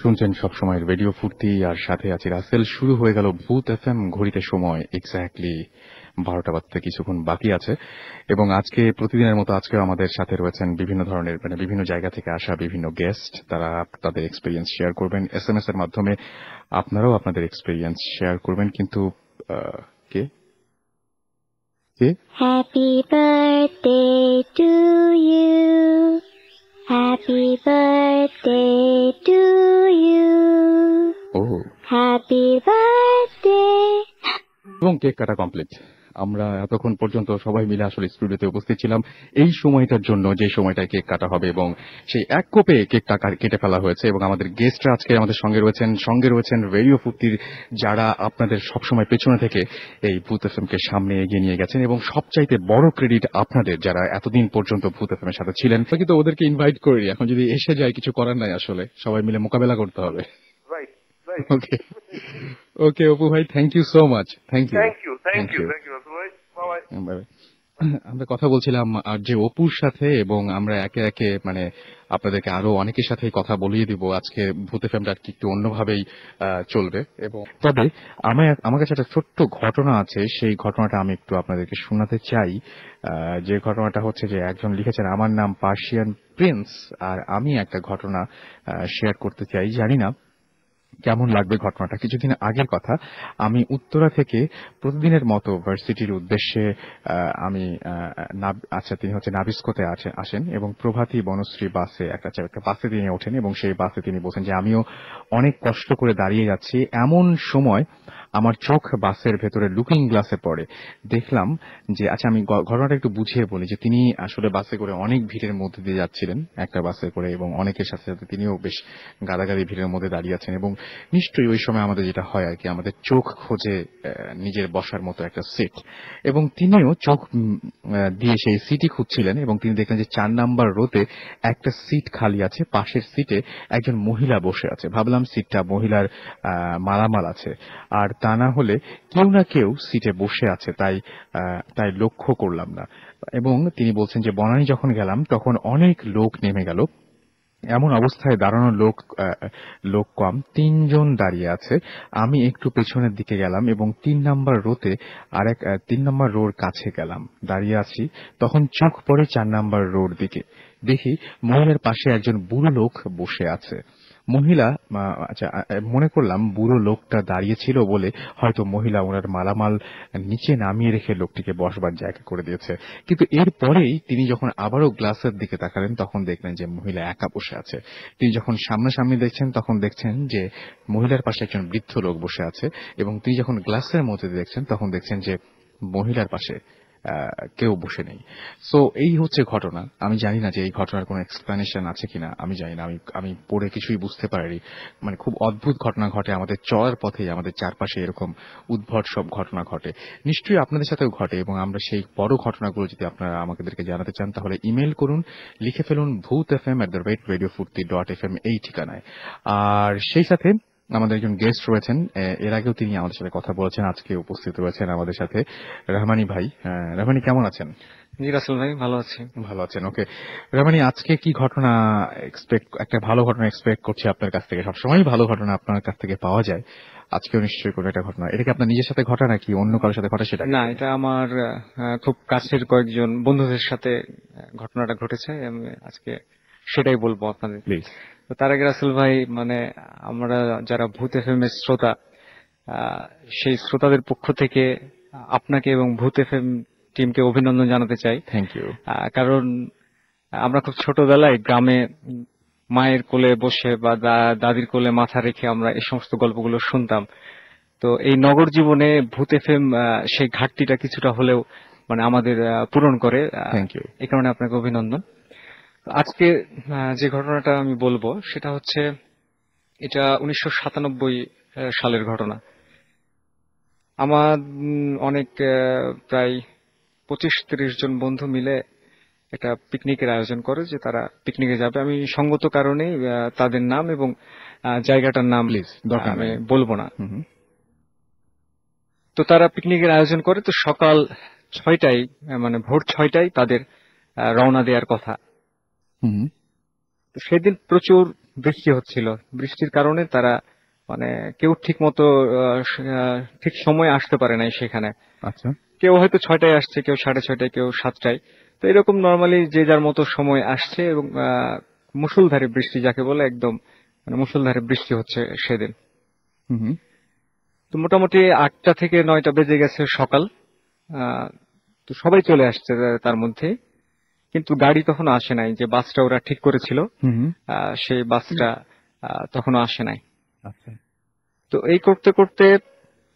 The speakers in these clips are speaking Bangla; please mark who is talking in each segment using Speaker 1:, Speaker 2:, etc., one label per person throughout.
Speaker 1: শুনছেন সবসময় রেডিও ফুর্তি, আর সাথে আছে রাসেল। শুরু হয়ে গেল ভূত এফএম। ঘড়িতে সময় এক্স্যাক্টলি 12টা বাজতে কিছুক্ষণ বাকি আছে। এবং আজকে প্রতিদিনের মতো আজকেও আমাদের সাথে রয়েছেন বিভিন্ন ধরনের বিভিন্ন জায়গা থেকে আসা বিভিন্ন গেস্ট। তারা তাদের এক্সপিরিয়েন্স শেয়ার করবেন এসএমএস এর মাধ্যমে। আপনারাও আপনাদের এক্সপিরিয়েন্স শেয়ার করবেন। কিন্তু কে কে
Speaker 2: Happy birthday to you. Happy birthday to you.
Speaker 1: ও,
Speaker 2: Happy birthday.
Speaker 1: এবং কেক কাটা কমপ্লিট। আমরা এতক্ষণ পর্যন্ত সবাই মিলে আসলে স্টুডিওতে উপস্থিত ছিলাম এই সময়টার জন্য, যে সময়টায় কেক কাটা হবে, এবং সেই এক কোপে কেকটা কেটে ফেলা হয়েছে। এবং আমাদের গেস্টরা আজকে আমাদের সঙ্গে রয়েছেন রেডিও ফুর্তির, যারা আপনাদের সবসময় পেছনে থেকে এই ভূত এফএম কে সামনে এগিয়ে নিয়ে গেছেন। এবং সবচাইতে বড় ক্রেডিট আপনাদের, যারা এতদিন পর্যন্ত ভূত এফএম এর সাথে ছিলেন। কিন্তু ওদেরকে ইনভাইট করি, এখন যদি এসে যায় কিছু করার নাই, আসলে সবাই মিলে মোকাবেলা করতে হবে। ওকে ওকে অপু ভাই, thank you so much. Thank you. আমরা কথা বলছিলাম আর যে অপুর সাথে, এবং আমরা একে একে আপনাদেরকে আরো অনেকের সাথে কথা বলিয়ে দিব। আজকে ভূত এফএমটা একটু অন্যভাবেই চলবে। এবং তবে আমার কাছে একটা ছোট্ট ঘটনা আছে, সেই ঘটনাটা আমি একটু আপনাদেরকে শোনাতে চাই। যে ঘটনাটা হচ্ছে যে একজন লিখেছেন, আমার নাম পার্সিয়ান প্রিন্স, আর আমি একটা ঘটনা শেয়ার করতে চাই। জানি না কেমন লাগবে ঘটনাটা। কিছুদিন আগের কথা, আমি উত্তরা থেকে প্রতিদিনের মতো ভার্সিটির উদ্দেশ্যে আমি তিনি হচ্ছে নাবিস্কোতে আসেন, এবং প্রভাতী বনশ্রী বাসে একটা বাসে তিনি ওঠেন, এবং সেই বাসে তিনি বলছেন যে আমিও অনেক কষ্ট করে দাঁড়িয়ে যাচ্ছি। এমন সময় আমার চোখ বাসের ভেতরে লুকিং গ্লাসে পড়ে। দেখলাম যে, আচ্ছা আমি ঘটনাটা একটু বুঝিয়ে বলি, যে তিনি আসলে বাসে করে অনেক ভিড়ের মধ্যে দিয়ে যাচ্ছিলেন, একটা বাসে করে, এবং অনেকের সাথে সাথে তিনিও বেশ গাদাগাদি ভিড়ের মধ্যে দাঁড়িয়ে আছেন। এবং নিশ্চয়ই ওই সময় আমাদের যেটা হয় আর কি, আমাদের চোখ খোঁজে নিজের বসার মতো একটা সিট, এবং তিনিও চোখ দিয়ে সেই সিটই খুঁজছিলেন। এবং তিনি দেখলেন যে 4 নাম্বার রোতে একটা সিট খালি আছে, পাশের সিটে একজন মহিলা বসে আছে। ভাবলাম সিটটা মহিলার মালামাল আছে, আর তা না হলে কেউ না কেউ সিটে বসে আছে, তাই লক্ষ্য করলাম না। এবং তিনি বলছেন যে বনানী যখন গেলাম তখন অনেক লোক নেমে গেল, এমন অবস্থায় দাঁড়ানো লোক কম, 3 জন দাঁড়িয়ে আছে। আমি একটু পেছনের দিকে গেলাম এবং 3 নাম্বার রোতে 3 নাম্বার রোর কাছে গেলাম, দাঁড়িয়ে আছি। তখন চোখ পড়ে 4 নাম্বার রোর দিকে। দেখি মহিলার পাশে একজন বুড়ো লোক বসে আছে। মহিলা, আচ্ছা, মনে করলাম বুড়ো লোকটা দাঁড়িয়ে ছিল বলে হয়তো মহিলা ওনার মালামাল নিচে নামিয়ে রেখে লোকটিকে বসবার জায়গা করে দিয়েছে। কিন্তু এরপরেই তিনি যখন আবারও গ্লাসের দিকে তাকালেন, তখন দেখলেন যে মহিলা একা বসে আছে। তিনি যখন সামনাসামনি দেখছেন, তখন দেখছেন যে মহিলার পাশে একজন বৃদ্ধ লোক বসে আছে। এবং তিনি যখন গ্লাসের মধ্যে দেখছেন, তখন দেখছেন যে মহিলার পাশে কেউ বসে নেই। সো এই হচ্ছে ঘটনা। আমি জানি না যে এই ঘটনার কোনো এক্সপ্লেনেশন আছে কিনা, আমি জানি না। আমি পড়ে কিছুই বুঝতে পারিনি। খুব অদ্ভুত ঘটনা ঘটে আমাদের চলার পথে, আমাদের চারপাশে এরকম উদ্ভট সব ঘটনা ঘটে। নিশ্চয়ই আপনাদের সাথেও ঘটে, এবং আমরা সেই বড় ঘটনাগুলো যদি আপনারা আমাদেরকে জানাতে চান, তাহলে ইমেল করুন, লিখে ফেলুন bhootfm@radio.fm এই ঠিকানায়। আর সেই সাথে আমাদের একজন গেস্ট রয়েছেন, এর আগেও তিনি আমাদের সাথে কথা বলেছেন, আজকে উপস্থিত রয়েছেন আমাদের সাথে রহমানি ভাই। রহমানি, কেমন আছেন?
Speaker 3: জি রাসেল ভাই, ভালো আছি।
Speaker 1: ভালো আছেন, ওকে। রহমানি, আজকে কি ঘটনা একটা ভালো ঘটনা এক্সপেক্ট করছি আপনার কাছ থেকে। সবসময় ভালো ঘটনা আপনার কাছ থেকে পাওয়া যায়, আজকেও নিশ্চয়ই কোনো একটা ঘটনা। এটা কি আপনার নিজের সাথে ঘটা নাকি অন্য কারোর সাথে ঘটা? সেটা
Speaker 3: না, এটা আমার খুব কাছের কয়েকজন বন্ধুদের সাথে ঘটনাটা ঘটেছে। আমি আজকে সেটাই বলবো আপনাদের।
Speaker 1: প্লিজ।
Speaker 3: তো তার আগে রাসেল ভাই, আমরা যারা ভূত এফএম এর শ্রোতা, সেই শ্রোতাদের পক্ষ থেকে আপনাকে এবং ভূত এফএম টিমকে অভিনন্দন জানাতে চাই।
Speaker 1: Thank you.
Speaker 3: কারণ আমরা খুব ছোটবেলায় গ্রামে মায়ের কোলে বসে বা দাদির কোলে মাথা রেখে আমরা এই সমস্ত গল্পগুলো শুনতাম। তো এই নগর জীবনে ভূত এফএম সেই ঘাটতিটা কিছুটা হলেও আমাদের পূরণ করে।
Speaker 1: Thank you.
Speaker 3: এই কারণে আপনাকে অভিনন্দন। আজকে যে ঘটনাটা আমি বলবো সেটা হচ্ছে, এটা 1997 সালের ঘটনা। আমার অনেক প্রায় 25-30 জন বন্ধু মিলে একটা পিকনিকের আয়োজন করে, যে তারা পিকনিকে যাবে। আমি সঙ্গত কারণে তাদের নাম এবং জায়গাটার নাম আমি বলবো না। তো তারা পিকনিকের আয়োজন করে, তো সকাল 6টায় ভোর 6টায় তাদের রওনা দেওয়ার কথা। তো সেদিন প্রচুর বৃষ্টি হচ্ছিল। বৃষ্টির কারণে তারা মানে কেউ ঠিক মতো ঠিক সময় আসতে পারে নাই সেখানে।
Speaker 1: আচ্ছা।
Speaker 3: কেউ হয়তো 6টায় আসছে, কেউ 6:30টায়, কেউ 7টায়। তো এরকম নর্মালি যে যার মতো সময় আসছে এবং মুষলধারে বৃষ্টি যাকে বলে, একদম মানে মুষলধারে বৃষ্টি হচ্ছে সেদিন।
Speaker 1: হুম হুম।
Speaker 3: তো মোটামুটি 8টা থেকে 9টা বেজে গেছে সকাল। আহ, তো সবাই চলে আসছে তার মধ্যে, কিন্তু গাড়ি তখনও আসে নাই। যে বাসটা ওরা ঠিক করেছিল
Speaker 1: হুম হুম।
Speaker 3: সেই বাসটা তখনও আসে নাই।
Speaker 1: আচ্ছা।
Speaker 3: তো এই করতে করতে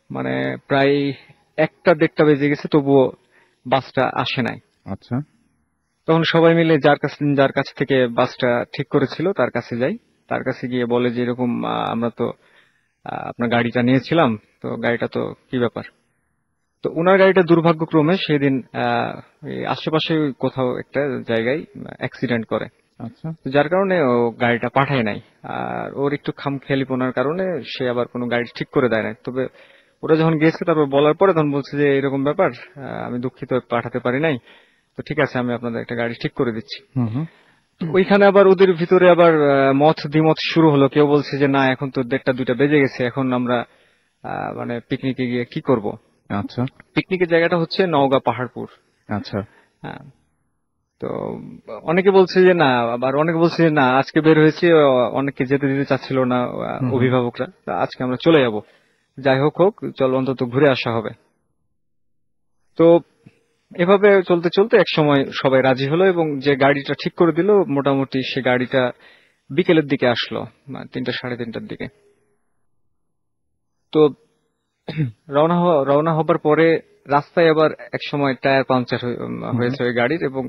Speaker 3: মানে প্রায় 1টা 1:30টা বেজে গেছে, তবুও বাসটা আসে নাই।
Speaker 1: আচ্ছা।
Speaker 3: তখন সবাই মিলে যার কাছ থেকে বাসটা ঠিক করেছিল তার কাছে যাই। তার কাছে গিয়ে বলে যে এরকম আমরা তো আপনার গাড়িটা নিয়েছিলাম, তো গাড়িটা তো কি ব্যাপার। তো ওনার গাড়িটা দুর্ভাগ্যক্রমে সেদিন এই আশেপাশে কোথাও একটা জায়গায় অ্যাক্সিডেন্ট করে।
Speaker 1: আচ্ছা।
Speaker 3: তো যার কারণে ও গাড়িটা পাঠায় নাই। আর ওর একটু খামখেয়ালিপনার কারণে সে আবার কোনো গাড়ি ঠিক করে দেয় নাই। তবে ওরা যখন গেছে তারপর বলার পরে তখন বলছে যে এরকম ব্যাপার, আমি দুঃখিত পাঠাতে পারি নাই। তো ঠিক আছে, আমি আপনাদের একটা গাড়ি ঠিক করে দিচ্ছি।
Speaker 1: হুম হুম।
Speaker 3: তো ওইখানে আবার ওদের ভিতরে আবার মত দ্বিমত শুরু হলো। কেউ বলছে যে না, এখন তো 1:30 2টা বেজে গেছে, এখন আমরা মানে পিকনিকে গিয়ে কি করব।
Speaker 1: আচ্ছা।
Speaker 3: পিকনিকের জায়গাটা হচ্ছে নওগাঁ পাহাড়পুর।
Speaker 1: আচ্ছা।
Speaker 3: হ্যাঁ। তো অনেকে বলছে যে না, আবার অনেকে বলছে যে না, আজকে বের হয়েছে, অনেককে যেতে দিতে চাচ্ছিল না
Speaker 1: হুম হুম।
Speaker 3: অভিভাবকরা, তা আজকে আমরা চলে যাব। যাই হোক হোক, চল অন্তত ঘুরে আসা হবে। তো এভাবে চলতে চলতে এক সময় সবাই রাজি হলো এবং যে গাড়িটা ঠিক করে দিল, মোটামুটি সে গাড়িটা বিকেলের দিকে আসলো, 3টা 3:30টার দিকে। তো রওনা হবার পরে রাস্তায় আবার এক সময় টায়ার পাংচার হয়েছে ওই গাড়ির, এবং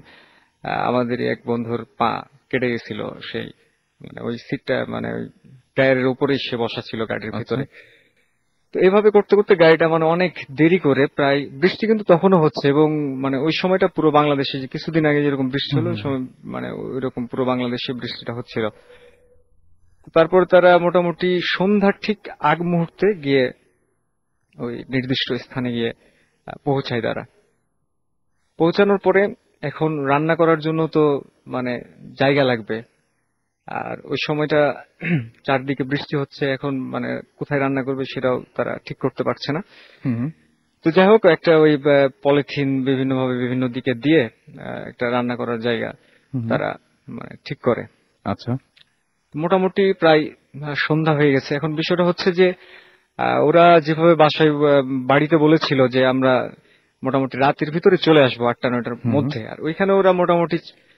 Speaker 3: আমাদেরই এক বন্ধুর পা কেটে গেছিল। সেই মানে ওই সিটটা মানে ওই টায়ারের উপরেই সে বসা ছিল গাড়ির
Speaker 1: আচ্ছা।
Speaker 3: ভিতরে। তো এভাবে করতে করতে গাড়িটা মানে অনেক দেরি করে, প্রায় বৃষ্টি কিন্তু তখনও হচ্ছে, এবং মানে ওই সময়টা পুরো বাংলাদেশে যে কিছুদিন আগে যেরকম বৃষ্টি হলো, ওই সময় মানে ওই রকম পুরো বাংলাদেশে বৃষ্টিটা হচ্ছিল। তারপর তারা মোটামুটি সন্ধ্যার ঠিক আগ মুহূর্তে গিয়ে ওই নির্দিষ্ট স্থানে গিয়ে পৌঁছায় তারা। পৌঁছানোর পরে এখন রান্না করার জন্য তো মানে জায়গা লাগবে। আর ওই সময়টা চারদিকে বৃষ্টি হচ্ছে, এখন মানে কোথায় রান্না করবে সেটাও তারা ঠিক করতে পারছে না।
Speaker 1: হুম হুম।
Speaker 3: তো যাই হোক, একটা ওই পলিথিন বিভিন্নভাবে বিভিন্ন দিকে দিয়ে একটা রান্না করার জায়গা
Speaker 1: হুম।
Speaker 3: তারা মানে ঠিক করে।
Speaker 1: আচ্ছা।
Speaker 3: মোটামুটি প্রায় সন্ধ্যা হয়ে গেছে। এখন বিষয়টা হচ্ছে যে ওরা যেভাবে বাসায় বাড়িতে বলেছিল যে আমরা মোটামুটি রাতের ভিতরে চলে আসবো 8টা 9টার
Speaker 1: হুম হুম।
Speaker 3: মধ্যে, আর ওইখানে ওরা মোটামুটি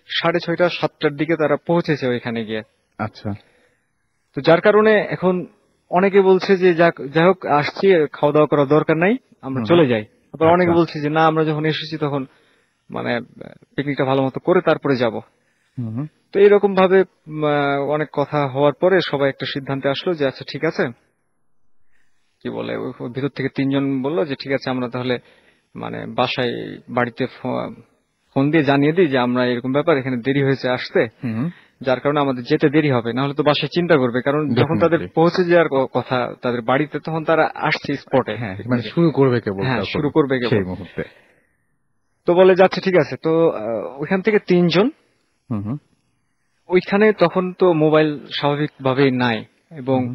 Speaker 3: 6:30 7টার দিকে তারা পৌঁছেছে ওইখানে গিয়ে।
Speaker 1: আচ্ছা।
Speaker 3: তো যার কারণে এখন অনেকে বলছে যে যাই হোক, আসছি, খাওয়া দাওয়া করার দরকার নাই, আমরা
Speaker 1: হুম হুম।
Speaker 3: চলে যাই। আবার অনেকে
Speaker 1: আচ্ছা।
Speaker 3: বলছে যে না, আমরা যখন এসেছি তখন মানে পিকনিকটা ভালো মতো করে তারপরে যাব।
Speaker 1: হুম হুম।
Speaker 3: তো এইরকম ভাবে অনেক কথা হওয়ার পরে সবাই একটা সিদ্ধান্তে আসলো যে আচ্ছা ঠিক আছে, কি বলে ওই ভিতর থেকে 3জন বললো যে ঠিক আছে, আমরা তাহলে মানে বাসায় বাড়িতে ফোন দিয়ে জানিয়ে দিই যে আমরা এরকম ব্যাপার, এখানে দেরি হয়েছে আসতে,
Speaker 1: হুম হুম।
Speaker 3: যার কারণে আমাদের যেতে দেরি হবে। না হলে তো বাসায় চিন্তা করবে, কারণ যখন তাদের
Speaker 1: ডেফিনেটলি।
Speaker 3: পৌঁছে যাওয়ার কথা তাদের বাড়িতে, তখন তারা আসছে স্পটে।
Speaker 1: হ্যাঁ, মানে শুরু করবে কেবল
Speaker 3: হ্যাঁ,
Speaker 1: তখন,
Speaker 3: শুরু করবে কেবল।
Speaker 1: সেই মুহূর্তে।
Speaker 3: তো বলে যাচ্ছে ঠিক আছে। তো ওইখান থেকে 3জন
Speaker 1: হুম হুম।
Speaker 3: ওইখানে, তখন তো মোবাইল স্বাভাবিকভাবেই নাই, এবং
Speaker 1: হুম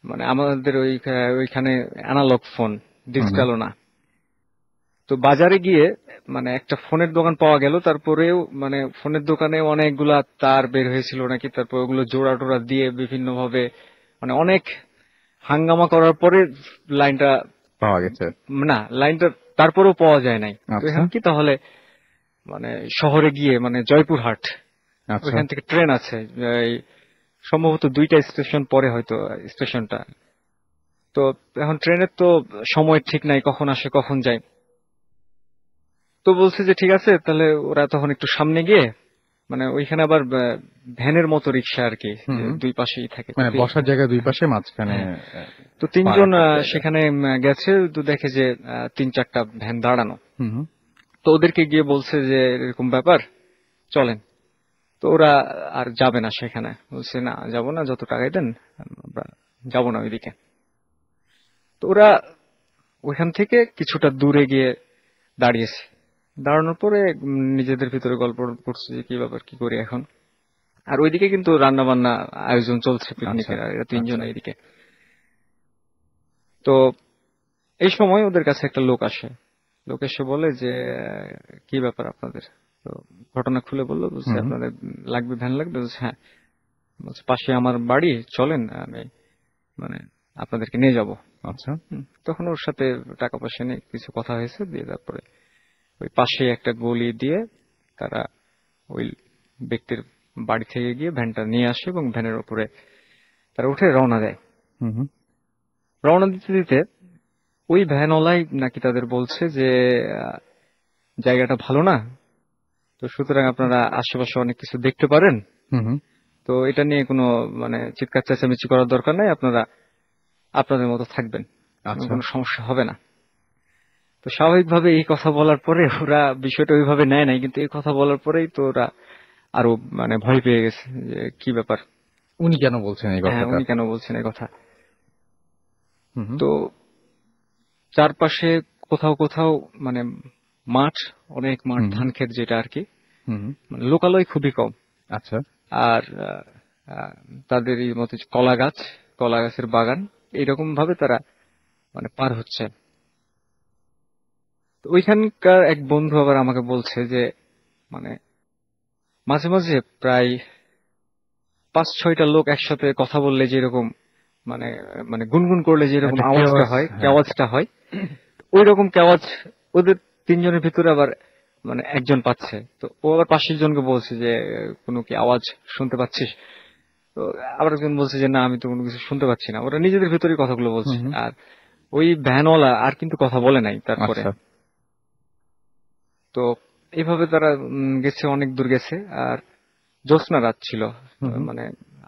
Speaker 3: মানে আমাদের ওইখানে অ্যানালগ ফোন,
Speaker 1: হুম।
Speaker 3: ডিজিটালও না। তো বাজারে গিয়ে মানে একটা ফোনের দোকান পাওয়া গেল, তারপরেও মানে ফোনের দোকানে অনেকগুলা তার বের হয়েছিল নাকি, তারপর ওগুলো জোড়া টোড়া দিয়ে বিভিন্ন ভাবে মানে অনেক হাঙ্গামা করার পরে লাইনটা,
Speaker 1: পাওয়া গেছে।
Speaker 3: না লাইনটা তারপরেও পাওয়া যায় নাই। তো
Speaker 1: আচ্ছা।
Speaker 3: এখন কি তাহলে মানে শহরে গিয়ে মানে জয়পুরহাট,
Speaker 1: আচ্ছা।
Speaker 3: ওইখান থেকে ট্রেন আছে, এই সম্ভবত 2টা স্টেশন পরে হয়তো স্টেশনটা। তো এখন ট্রেনের তো সময় ঠিক নাই, কখন আসে কখন যায়। তো বলছে যে ঠিক আছে, তাহলে ওরা তখন একটু সামনে গিয়ে মানে ওইখানে আবার ভ্যানের মতো রিক্সা আর কি,
Speaker 1: হুম
Speaker 3: যে
Speaker 1: হুম।
Speaker 3: দুই পাশেই থাকে।
Speaker 1: মানে বসার জায়গা দুই পাশে, মাঝখানে
Speaker 3: হ্যাঁ। তো
Speaker 1: পা
Speaker 3: 3জন
Speaker 1: রাখার জায়গা।
Speaker 3: সেখানে গেছে, তো দেখে যে 3 4টা ভ্যান দাঁড়ানো।
Speaker 1: হুম হুম।
Speaker 3: তো ওদেরকে গিয়ে বলছে যে এরকম ব্যাপার, চলেন। তো ওরা আর যাবে না সেখানে, বলছে না যাবো না, যত টাকাই দেন আমরা যাবো না ওইদিকে। তো ওরা ওইখান থেকে কিছুটা দূরে গিয়ে দাঁড়িয়েছে। দাঁড়ানোর পরে নিজেদের ভিতরে গল্প করছে যে কি ব্যাপার, কি করি এখন। আর ওইদিকে কিন্তু রান্না বান্না আয়োজন চলছে পিকনিকের,
Speaker 1: আচ্ছা,
Speaker 3: আর এরা তিনজন
Speaker 1: আচ্ছা।
Speaker 3: এইদিকে। তো এই সময় ওদের কাছে একটা লোক আসে। লোক এসে বলে যে কি ব্যাপার আপনাদের? তো ঘটনা খুলে বললো, বলছে
Speaker 1: হুম।
Speaker 3: আপনাদের লাগবে, ভ্যান লাগবে? বলছে হ্যাঁ। বলছে পাশে আমার বাড়ি, চলেন আমি মানে আপনাদেরকে নিয়ে যাব।
Speaker 1: আচ্ছা।
Speaker 3: তখন ওর সাথে টাকা পয়সা নিয়ে কিছু কথা হয়েছে, দিয়ে তারপরে ওই পাশে একটা গলি দিয়ে তারা ওই ব্যক্তির বাড়ি থেকে গিয়ে ভ্যানটা নিয়ে আসে এবং ভ্যানের উপরে তারা উঠে রওনা দেয়।
Speaker 1: হুম হুম।
Speaker 3: রওনা দিতে দিতে ওই ভ্যানওয়ালাই নাকি তাদের বলছে যে আহ, জায়গাটা ভালো না, তো সুতরাং আপনারা আশেপাশে অনেক কিছু দেখতে পারেন,
Speaker 1: হুম হুম।
Speaker 3: তো এটা নিয়ে কোনো চিৎকার চেঁচামেচি করার দরকার নাই, আপনারা আপনাদের মতো থাকবেন,
Speaker 1: আচ্ছা।
Speaker 3: কোনো সমস্যা হবে না। তো স্বাভাবিকভাবে এই কথা বলার পরে ওরা বিষয়টা ওইভাবে নেয় নাই, কিন্তু এই কথা বলার পরেই তো ওরা আরো ভয় পেয়ে গেছে যে কি ব্যাপার,
Speaker 1: উনি কেন বলছেন এই
Speaker 3: হ্যাঁ
Speaker 1: কথাটা?
Speaker 3: উনি কেন বলছেন এই কথা।
Speaker 1: হুম হুম।
Speaker 3: তো চারপাশে কোথাও কোথাও মানে মাঠ, অনেক মাঠ,
Speaker 1: হুম হুম।
Speaker 3: ধান ক্ষেত যেটা আর কি,
Speaker 1: হুম হুম।
Speaker 3: লোকালয় খুবই কম।
Speaker 1: আচ্ছা।
Speaker 3: আর আহ, তাদের এই মতো যে কলা গাছ, কলা গাছের বাগান, এইরকম ভাবে তারা পার হচ্ছে। তো ওইখানকার এক বন্ধু আবার আমাকে বলছে যে মানে মাঝে মাঝে প্রায় 5-6টা লোক একসাথে কথা বললে যেরকম মানে মানে গুনগুন করলে যেরকম
Speaker 1: একটা
Speaker 3: আওয়াজটা
Speaker 1: chaos,
Speaker 3: হয়,
Speaker 1: হ্যাঁ।
Speaker 3: কেওয়াজটা হয়, ওই রকম কেওয়াজ ওদের তিনজনের ভিতরে আবার একজন পাচ্ছে। তো ও আবার পাশের জনকে বলছে যে কোনো কি আওয়াজ শুনতে পাচ্ছিস? তো আবার একজন বলছে যে না, আমি তো কোনো কিছু শুনতে পাচ্ছি না। ওরা নিজেদের ভিতরে কথাগুলো
Speaker 1: হুম
Speaker 3: বলছে।
Speaker 1: হুম।
Speaker 3: আর ওই ভ্যানওয়ালা আর কিন্তু কথা বলে নাই তারপরে।
Speaker 1: আচ্ছা।
Speaker 3: তো এইভাবে তারা গেছে, অনেক দূর গেছে। আর জ্যোৎস্না রাত ছিল,
Speaker 1: হুম হুম।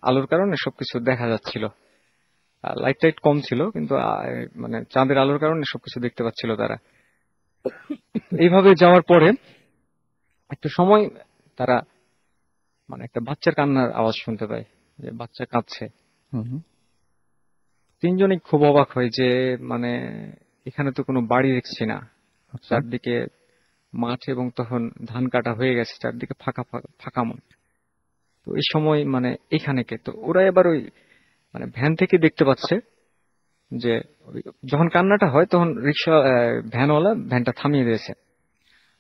Speaker 3: আলোর কারণে সবকিছু দেখা যাচ্ছিল। লাইট টাইট কম ছিল, কিন্তু চাঁদের আলোর কারণে সবকিছু দেখতে পাচ্ছিল তারা। তো এইভাবে যাওয়ার পরে একটা সময় তারা একটা বাচ্চার কান্নার আওয়াজ শুনতে পায়, যে বাচ্চা কাঁদছে।
Speaker 1: হুম হুম।
Speaker 3: তিনজনই খুব অবাক হয় যে মানে এখানে তো কোনো বাড়ি দেখছি না,
Speaker 1: আচ্ছা।
Speaker 3: চারদিকে মাঠ এবং তখন ধান কাটা হয়ে গেছে, চারদিকে ফাঁকা ফাঁকা ফাঁকা মাঠ। তো এই সময় এখানে কে? তো ওরা এবার ওই ভ্যান থেকে দেখতে পাচ্ছে যে যখন কান্নাটা হয় তখন রিক্সা ভ্যানওয়ালা ভ্যানটা থামিয়ে দিয়েছে।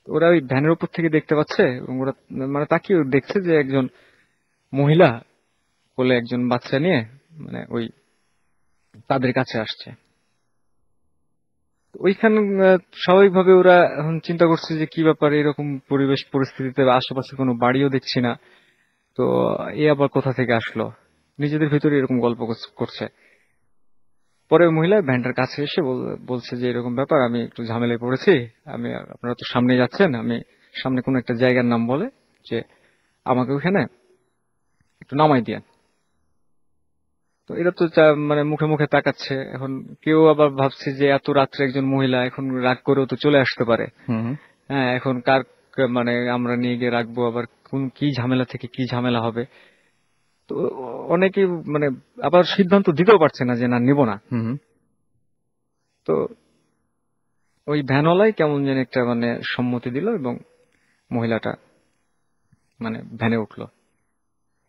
Speaker 3: তো ওরা ওই ভ্যানের উপর থেকে দেখতে পাচ্ছে এবং ওরা তাকিয়ে দেখছে যে একজন মহিলা কোলে একজন বাচ্চা নিয়ে ওই তাদের কাছে আসছে। তো ওইখানে স্বাভাবিকভাবে ওরা এখন চিন্তা করছে যে কি ব্যাপার, এরকম পরিবেশ পরিস্থিতিতে আশেপাশে কোনো বাড়িও দেখছি না, তো এ আবার কোথা থেকে আসলো, নিজেদের ভিতরে এরকম গল্প করছে। পরে ওই মহিলা ভ্যানটার কাছে এসে বলছে যে এরকম ব্যাপার, আমি একটু ঝামেলায় পড়েছি, আমি আপনারা তো সামনে যাচ্ছেন, আমি সামনে কোন একটা জায়গার নাম বলে যে আমাকে ওখানে একটু নামাই দিয়ে। তো এরা তো মুখে মুখে তাকাচ্ছে। এখন কেউ আবার ভাবছে যে এত রাত্রে একজন মহিলা এখন রাগ করেও তো চলে আসতে পারে।
Speaker 1: হুম হুম।
Speaker 3: হ্যাঁ, এখন কার আমরা নিয়ে গিয়ে রাখবো, আবার কোন কি ঝামেলা থেকে কি ঝামেলা হবে। তো অনেকে মানে আবার সিদ্ধান্ত দিতেও পারছে না যে না, নিব না।
Speaker 1: হুম হুম।
Speaker 3: তো ওই ভ্যানওয়ালাই কেমন যেন একটা সম্মতি দিল এবং মহিলাটা ভ্যানে উঠলো।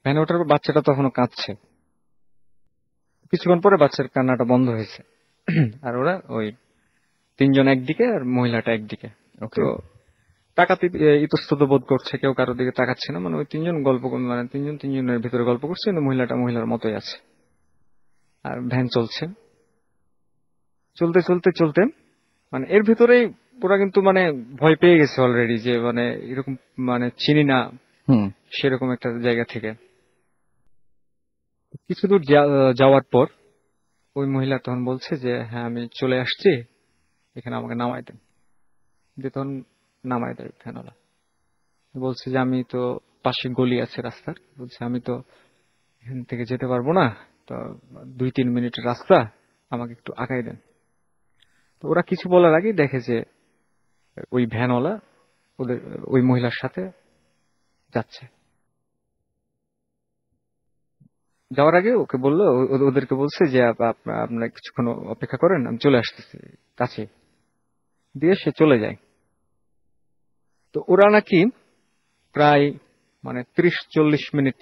Speaker 3: ভ্যানে ওঠার পর বাচ্চাটা তখনও কাঁদছে। কিছুক্ষণ পরে বাচ্চার কান্নাটা বন্ধ হয়েছে। আর ওরা ওই তিনজন একদিকে আর মহিলাটা একদিকে। তো
Speaker 1: ওকে।
Speaker 3: তাকাতে ইতস্তত বোধ করছে, কেউ কারোর দিকে তাকাচ্ছে না। ওই তিনজন গল্প তিনজন তিনজনের ভিতরে গল্প করছে, কিন্তু মহিলাটা মহিলার মতোই আছে। আর ভ্যান চলছে, চলতে চলতে চলতে এর ভিতরেই ওরা কিন্তু ভয় পেয়ে গেছে অলরেডি, যে এরকম চিনি না
Speaker 1: হুম।
Speaker 3: সেরকম একটা জায়গা থেকে। কিছু দূর যাওয়ার পর ওই মহিলা তখন বলছে যে হ্যাঁ আমি চলে আসছি, এখানে আমাকে নামাই দেন। দিয়ে তখন নামাই দেয় ভ্যানওয়ালা। বলছে যে আমি তো পাশে গলি আছে রাস্তার, বলছে আমি তো এখান থেকে যেতে পারবো না, তো 2-3 মিনিটের রাস্তা, আমাকে একটু আগাই দেন। তো ওরা কিছু বলার আগেই দেখে যে ওই ভ্যানওয়ালা ওদের ওই মহিলার সাথে যাচ্ছে। যাওয়ার আগে ওকে বললো, ওদেরকে বলছে যে আপনারা কিছুক্ষণ অপেক্ষা করেন, আমি চলে আসতেছি কাছে। দিয়ে সে চলে যায়। তো ওরা নাকি প্রায় 30-40 মিনিট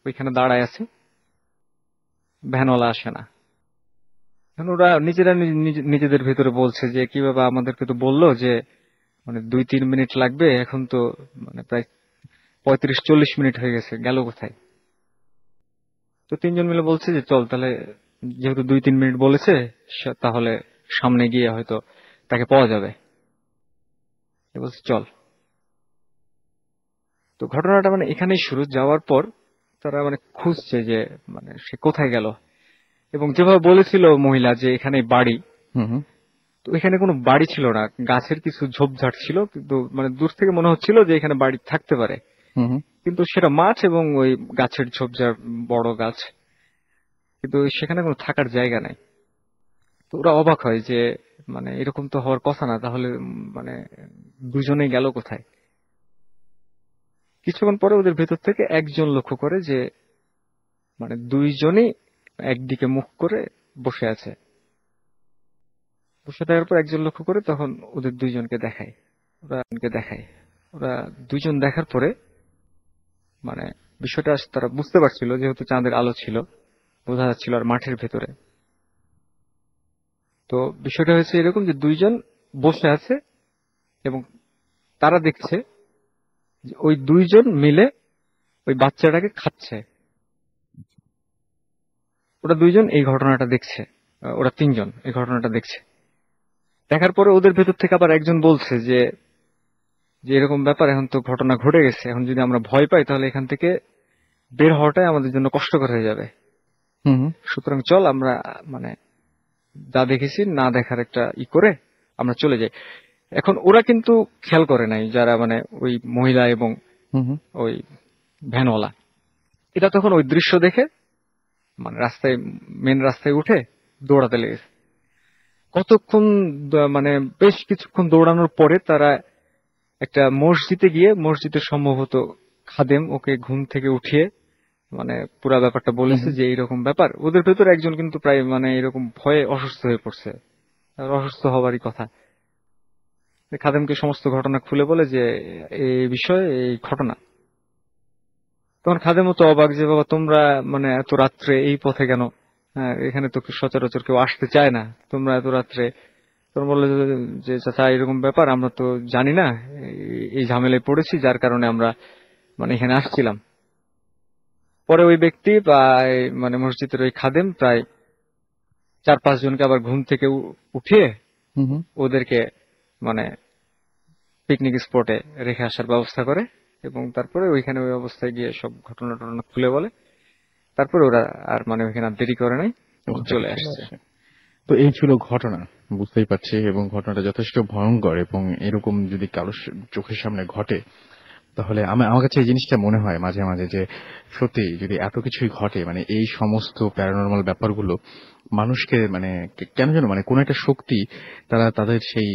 Speaker 3: ওইখানে দাঁড়ায় আছে, ভ্যানওয়ালা আসে না। এখন ওরা নিজেরা নিজেদের ভেতরে বলছে যে কিভাবে আমাদেরকে তো বললো যে মানে 2-3 মিনিট লাগবে, এখন তো মানে প্রায় 35-40 মিনিট হয়ে গেছে, গেল কোথায়? তো তিনজন মিলে বলছে যে চল তাহলে, যেহেতু 2-3 মিনিট বলেছে, তাহলে সামনে গিয়ে হয়তো তাকে পাওয়া যাবে। বলছে চল। তো ঘটনাটা মানে এখানেই শুরু। যাওয়ার পর তারা মানে খুঁজছে যে মানে সে কোথায় গেল, এবং যেভাবে বলেছিল মহিলা যে এখানে বাড়ি,
Speaker 1: হুম হুম
Speaker 3: তো এখানে কোনো বাড়ি ছিল না, গাছের কিছু ঝোপঝাড় ছিল, কিন্তু মানে দূর থেকে মনে হচ্ছিল যে এখানে বাড়ি থাকতে পারে,
Speaker 1: হুম হুম
Speaker 3: কিন্তু সেটা মাঠ এবং ওই গাছের ঝোপঝাড়, বড় গাছ, কিন্তু সেখানে কোনো থাকার জায়গা নাই। তো ওরা অবাক হয় যে মানে এরকম তো হওয়ার কথা না, তাহলে মানে দুজনেই গেল কোথায়? কিছুক্ষণ পরে ওদের ভেতর থেকে একজন লক্ষ্য করে যে মানে দুইজনই একদিকে মুখ করে বসে আছে। বসে থাকার পর একজন লক্ষ্য করে, তখন ওদের দুইজনকে দেখায়। ওরা দুইজন দেখার পরে মানে বিষয়টা তারা বুঝতে পারছিল, যেহেতু চাঁদের আলো ছিল, বোঝা যাচ্ছিল, আর মাঠের ভেতরে। তো বিষয়টা হয়েছে এরকম যে দুইজন বসে আছে এবং তারা দেখছে যে ওই দুইজন মিলে ওই বাচ্চাটাকে খাচ্ছে। ওরা দুইজন এই ঘটনাটা দেখছে, ওরা তিনজন এই ঘটনাটা দেখছে। দেখার পরে ওদের ভেতর থেকে আবার একজন বলছে যে যে এরকম ব্যাপার, এখন তো ঘটনা ঘটে গেছে, এখন যদি আমরা ভয় পাই তাহলে এখান থেকে বের হওয়াটাই আমাদের জন্য কষ্টকর হয়ে যাবে।
Speaker 1: হুম হুম
Speaker 3: সুতরাং চল আমরা মানে যা দেখেছি না দেখার একটা করে আমরা চলে যাই। এখন ওরা কিন্তু খেয়াল করে নাই, যারা মানে ওই মহিলা এবং
Speaker 1: হুম হুম
Speaker 3: ওই ভ্যানওয়ালা, এটা তখন ওই দৃশ্য দেখে মানে মেন রাস্তায় উঠে দৌড়াতে লেগেছে। কতক্ষণ মানে বেশ কিছুক্ষণ দৌড়ানোর পরে তারা একটা মসজিদে গিয়ে, মসজিদের সম্ভবত খাদেম ওকে ঘুম থেকে উঠিয়ে মানে পুরা ব্যাপারটা বলেছে যে এইরকম ব্যাপার। ওদের ভেতরে একজন কিন্তু প্রায় মানে এরকম ভয়ে অসুস্থ হয়ে পড়ছে, আর অসুস্থ হবারই কথা। খাদেমকে সমস্ত ঘটনা খুলে বলে যে এই বিষয়ে এই ঘটনা। তখন খাদেমও তো অবাক যে বাবা তোমরা মানে এত রাত্রে এই পথে কেন? হ্যাঁ, এখানে তো সচরাচর কেউ আসতে চায় না, তোমরা এত রাত্রে। তখন বললো যে চাচা এরকম ব্যাপার, আমরা তো জানি না, এই ঝামেলায় পড়েছি, যার কারণে আমরা মানে এখানে আসছিলাম। পরে ওই ব্যক্তি বা মানে মসজিদের ওই খাদেম প্রায় 4-5 জনকে আবার ঘুম থেকে উঠিয়ে
Speaker 1: হুম হুম
Speaker 3: ওদেরকে মানে পিকনিক স্পটে রেখে আসার ব্যবস্থা করে, এবং তারপরে ওইখানে ওই অবস্থায় গিয়ে সব ঘটনা টটনা খুলে বলে। তারপরে ওরা আর মানে ওইখানে আর দেরি করে নাই, চলে আসছে।
Speaker 1: তো এই ছিল ঘটনা, বুঝতেই পারছি, এবং ঘটনাটা যথেষ্ট ভয়ঙ্কর, এবং এরকম যদি কারোর চোখের সামনে ঘটে তাহলে আমার কাছে এই জিনিসটা মনে হয় মাঝে মাঝে যে সত্যি যদি এত কিছুই ঘটে, মানে এই সমস্ত প্যারানরমাল ব্যাপারগুলো মানুষকে মানে কেন যেন মানে কোন একটা শক্তি তারা তাদের সেই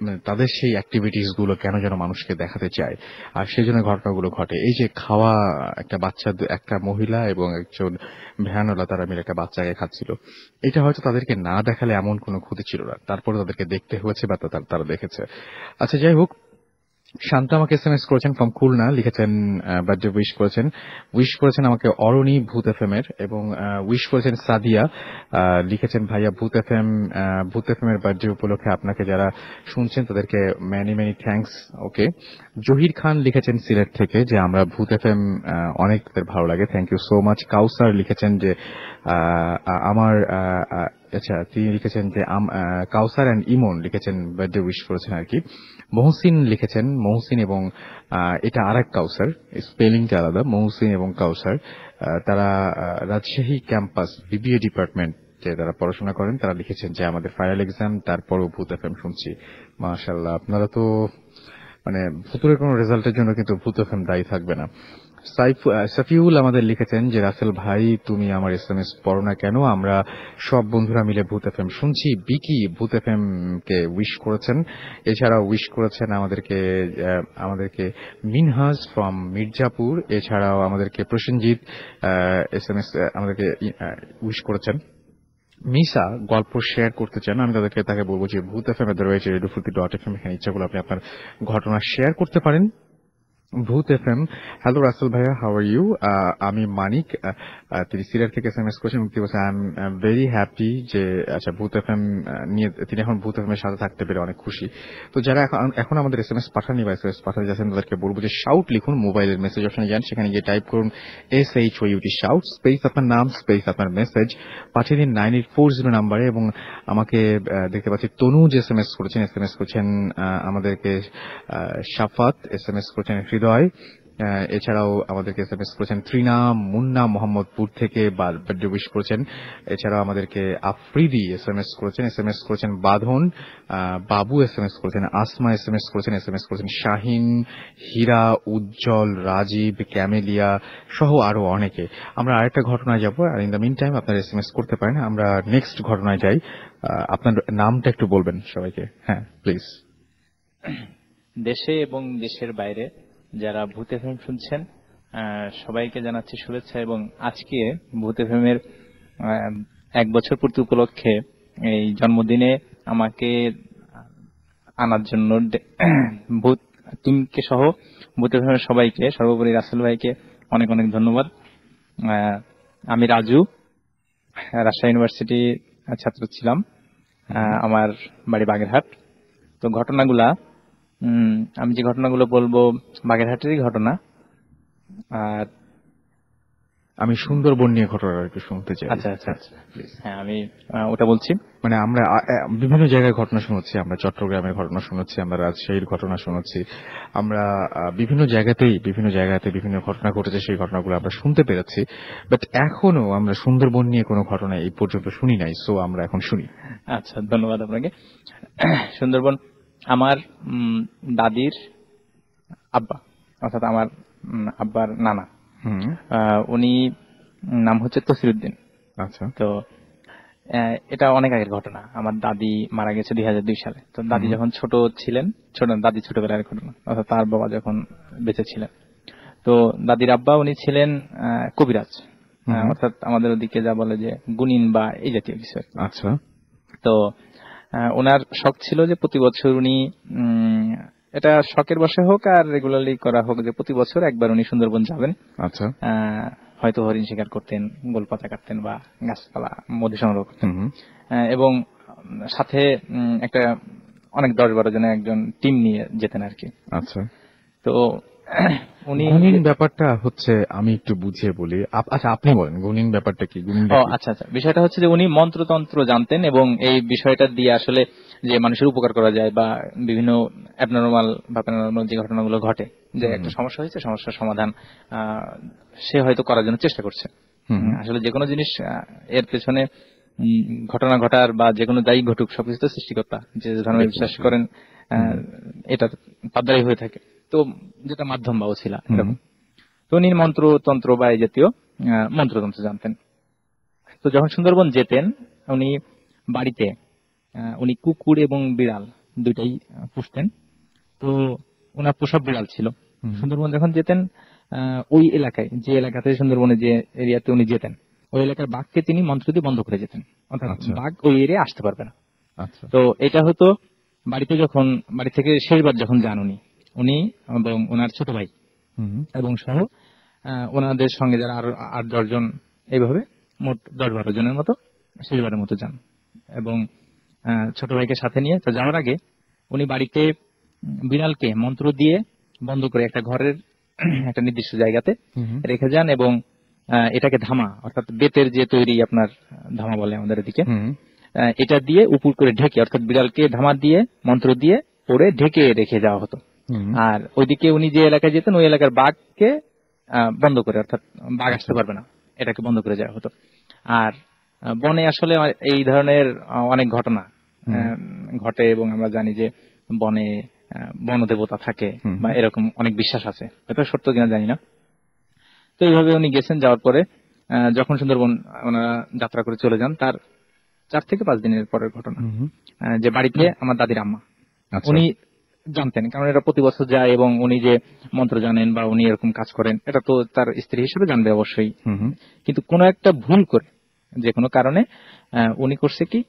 Speaker 1: মানে তাদের সেই অ্যাক্টিভিটিস গুলো কেন যেন মানুষকে দেখাতে চায়, আর সেই জন্য ঘটনাগুলো ঘটে। এই যে খাওয়া, একটা বাচ্চা, একটা মহিলা এবং একজন ভ্যানওয়ালা তারা মিলে একটা বাচ্চাকে খাচ্ছিল, এটা হয়তো তাদেরকে না দেখালে এমন কোনো ক্ষতি ছিল না, তারপরে তাদেরকে দেখতে হয়েছে বা তারা দেখেছে। আচ্ছা, যাই হোক, শান্ত আমাকে এসএমএস করেছেন ফ্রম খুলনা, লিখেছেন বার্থডে উইশ করেছেন আমাকে অরণি ভূত এফএম এর, এবং উইশ করেছেন সাদিয়া, লিখেছেন ভাইয়া ভূত এফএম এর বার্থডে উপলক্ষে আপনাকে যারা শুনছেন তাদেরকে মেনি মেনি থ্যাঙ্কস। ওকে। জহির খান লিখেছেন সিলেট থেকে যে আমরা ভূত এফএম অনেক ভালো লাগে, থ্যাংক ইউ সো মাচ। কাউসার লিখেছেন যে আমার আচ্ছা, তিনি লিখেছেন যে কাউসার অ্যান্ড ইমন লিখেছেন বার্থডে উইশ করেছেন আর কি। মহসিন লিখেছেন, মহসিন এবং এটা আর এক কাউসার, স্পেলিংটা আলাদা, মহসিন এবং কাউসার, তারা রাজশাহী ক্যাম্পাস বিবিএ ডিপার্টমেন্টে তারা পড়াশোনা করেন। তারা লিখেছেন যে আমাদের ফাইনাল এক্সাম, তারপরও ভূত এফএম শুনছি। মাশাআল্লাহ, আপনারা তো মানে ভুতুরের কোনো রেজাল্টের জন্য কিন্তু ভূত এফএম দায়ী থাকবে না। সাফিউল আমাদের লিখেছেন যে রাসেল ভাই তুমি আমার এসএমএস পড়ো না কেন, আমরা সব বন্ধুরা মিলে ভূত এফএম শুনছি। বিকি ভূত এফএম কে উইশ করেছেন, এছাড়াও উইশ করেছেন আমাদেরকে মিনহাজ ফ্রম মির্জাপুর, এছাড়াও আমাদেরকে প্রসেনজিৎ এসএমএস আমাদেরকে উইশ করেছেন। মিসা গল্প শেয়ার করতে চান, আমি তাকে বলবো যে ভূত এফএম এর রয়েছে রেডিওফুর্তি.fm, এখানে ইচ্ছা করলে আপনি আপনার ঘটনা শেয়ার করতে পারেন। ভূত এফএম। হ্যালো রাসেল ভাইয়া, হাউ আর ইউ? আমি মানিক, তিনি সিলেট থেকে এসএমএস করেছেন এবং তিনি বলছেন আই এম ভেরি হ্যাপি যে আচ্ছা ভূত এফএম নিয়ে তিনি এখন ভূত এফএম এর সাথে থাকতে পেরে অনেক খুশি। তো যারা এখন আমাদের এসএমএস পাঠাননি বা এসএমএস পাঠাতে যাচ্ছেন তাদেরকে বলবো যে শাউট লিখুন, মোবাইলের মেসেজ অপশনে যান, সেখানে গিয়ে টাইপ করুন SHOUT শাউট, স্পেস আপনার নাম, স্পেস আপনার মেসেজ, পাঠিয়ে দিন 9840 নাম্বারে। এবং আমাকে দেখতে পাচ্ছি তনুজ এসএমএস করেছেন আমাদেরকে, শাফাত এসএমএস করেছেন, হৃদয়, এছাড়াও আমাদেরকে এসএমএস করেছেন ত্রিনা, মুন্না মোহাম্মদপুর থেকে বার্থডে উইশ করেছেন। এছাড়াও আমাদেরকে আফ্রিদি এসএমএস করেছেন বাঁধন, বাবু এসএমএস করেছেন, আসমা এসএমএস করেছেন শাহিন, হীরা, উজ্জ্বল, রাজীব, ক্যামেলিয়া সহ আরো অনেকে। আমরা আরেকটা ঘটনায় যাব, আর ইন দ্য মিন টাইম আপনারা এসএমএস করতে পারেন। আমরা নেক্সট ঘটনায় যাই। আপনার নামটা একটু বলবেন সবাইকে। হ্যাঁ প্লিজ।
Speaker 4: দেশে এবং দেশের বাইরে যারা ভূত এফএম শুনছেন সবাইকে জানাচ্ছি শুভেচ্ছা। এবং আজকে ভূত এফএম এর 1 বছর পূর্তি উপলক্ষে এই জন্মদিনে আমাকে আনার জন্য ভূত টিমকে সহ ভূত এফএম এর সবাইকে, সর্বোপরি রাসেল ভাইকে অনেক অনেক ধন্যবাদ। আমি রাজু, রাজশাহী ইউনিভার্সিটি ছাত্র ছিলাম। আমার বাড়ি বাগেরহাট। তো ঘটনাগুলা আমি যে ঘটনাগুলো বলবো বাগেরহাটেরই ঘটনা। আর
Speaker 1: আমি সুন্দরবন নিয়ে ঘটনাটা একটু শুনতে চাই।
Speaker 4: আচ্ছা আচ্ছা আচ্ছা, হ্যাঁ আমি ওটা বলছি।
Speaker 1: মানে আমরা বিভিন্ন জায়গায় ঘটনা শুনছি, আমরা চট্টগ্রামের ঘটনা শুনছি, আমরা রাজশাহীর ঘটনা শুনছি, আমরা বিভিন্ন জায়গাতে বিভিন্ন ঘটনা ঘটেছে, সেই ঘটনাগুলো আমরা শুনতে পেরেছি। বাট এখনো আমরা সুন্দরবন নিয়ে কোনো ঘটনা এই পর্যন্ত শুনি নাই, সো আমরা এখন শুনি।
Speaker 4: আচ্ছা, ধন্যবাদ আপনাকে। সুন্দরবন আমার দাদির আব্বা, অর্থাৎ আমার আব্বার নানা, উনি নাম হচ্ছে তসিরউদ্দিন।
Speaker 1: আচ্ছা।
Speaker 4: তো এটা অনেক আগের ঘটনা। আমার দাদি মারা গেছে 2002 সালে। তো দাদি যখন ছোট ছিলেন, দাদি ছোটবেলার ঘটনা, অর্থাৎ তার বাবা যখন বেঁচে ছিলেন। তো দাদির আব্বা উনি ছিলেন কবিরাজ, অর্থাৎ আমাদের ওদিকে যা বলে যে গুনিন বা এই জাতীয় কিছু।
Speaker 1: আচ্ছা।
Speaker 4: তো ওনার শখ ছিল যে প্রতি বছর উনি, এটা শখের বশে হোক আর রেগুলারলি করা হোক, যে প্রতি বছর একবার উনি সুন্দরবন যাবেন।
Speaker 1: আচ্ছা।
Speaker 4: হয়তো হরিণ শিকার করতেন, গোলপাতা কাটতেন বা গাছপালা মধু সংগ্রহ করতেন, এবং সাথে একটা অনেক 10-12 জনের একজন টিম নিয়ে যেতেন আর কি।
Speaker 1: আচ্ছা।
Speaker 4: তো উনি
Speaker 1: গুনিন ব্যাপারটা হচ্ছে, আমি একটু বুঝিয়ে বলি। আচ্ছা আপনি বলেন গুনিন ব্যাপারটা কি?
Speaker 4: আচ্ছা আচ্ছা, বিষয়টা হচ্ছে যে উনি মন্ত্রতন্ত্র জানতেন এবং এই বিষয়টা দিয়ে আসলে যে মানুষের উপকার করা যায় বা বিভিন্ন অ্যাবনর্মাল বা প্যারানর্মাল যে ঘটনাগুলো ঘটে, যে একটা সমস্যা হয়েছে, সমস্যার সমাধান সে হয়তো করার জন্য চেষ্টা করছে। আসলে যে কোনো জিনিস এর পেছনে ঘটনা ঘটার বা যে কোনো দায়ী ঘটুক, সবকিছু তো সৃষ্টিকর্তা, যে ধর্মে বিশ্বাস করেন এটা তার দ্বারাই হয়ে থাকে। তো যেটা মাধ্যম বা ওসিলা এরকম। তো উনি মন্ত্রতন্ত্র বা এই জাতীয় মন্ত্রতন্ত্র জানতেন। তো যখন সুন্দরবন যেতেন উনি বাড়িতে উনি কুকুর এবং বিড়াল দুইটাই পুষতেন। তো ওনার পোষা বিড়াল ছিল। সুন্দরবন যখন যেতেন ওই এলাকায়, যে এলাকাতে সুন্দরবনে যে এরিয়াতে উনি যেতেন, ওই এলাকার বাঘকে তিনি মন্ত্র দিয়ে বন্ধ করে যেতেন, অর্থাৎ বাঘ ওই এরিয়া আসতে পারবে না। তো এটা হতো বাড়িতে যখন, বাড়ি থেকে শেষবার যখন যান উনি এবং ওনার ছোট ভাই এবং সহ ওনাদের সঙ্গে যারা আরো 8-10 জন, এইভাবে মোট 10-12 জনের মতো শেষবারের মতো যান। এবং ছোট ভাইকে সাথে নিয়ে তো যাওয়ার আগে উনি বাড়িতে বিড়ালকে মন্ত্র দিয়ে বন্ধ করে একটা ঘরের একটা নির্দিষ্ট জায়গাতে রেখে যান এবং এটাকে ধামা, অর্থাৎ বেতের যে তৈরি আপনার ধামা বলে আমাদের এদিকে, এটা দিয়ে উপর করে ঢেকে, অর্থাৎ বিড়ালকে ধামা দিয়ে মন্ত্র দিয়ে পরে ঢেকে রেখে যাওয়া হতো। আর ওইদিকে উনি যে এলাকায় যেতেন ওই এলাকার বাঘকে বন্ধ করে, অর্থাৎ বাঘ আসতে পারবে না, এটাকে বন্ধ করে যাওয়া হতো। আর বনে আসলে এই ধরনের অনেক ঘটনা ঘটে এবং আমরা জানি যে বনে বনদেবতা থাকে বা এরকম অনেক বিশ্বাস আছে, এটা সত্য কিনা জানি না। তো এইভাবে উনি গেছেন, যাওয়ার পরে যখন সুন্দরবন ওনারা যাত্রা করে চলে যান, তার 4 থেকে 5 দিনের পরের ঘটনা, যে বাড়িতে আমার দাদির আম্মা, উনি জানতেন, কারণ এটা প্রতি বছর যায় এবং উনি যে মন্ত্র জানেন বা উনি এরকম কাজ করেন, এটা তো তার স্ত্রী হিসেবে জানবে অবশ্যই। কিন্তু কোনো একটা ভুল করে, যে কোনো কারণে উনি করছে কি,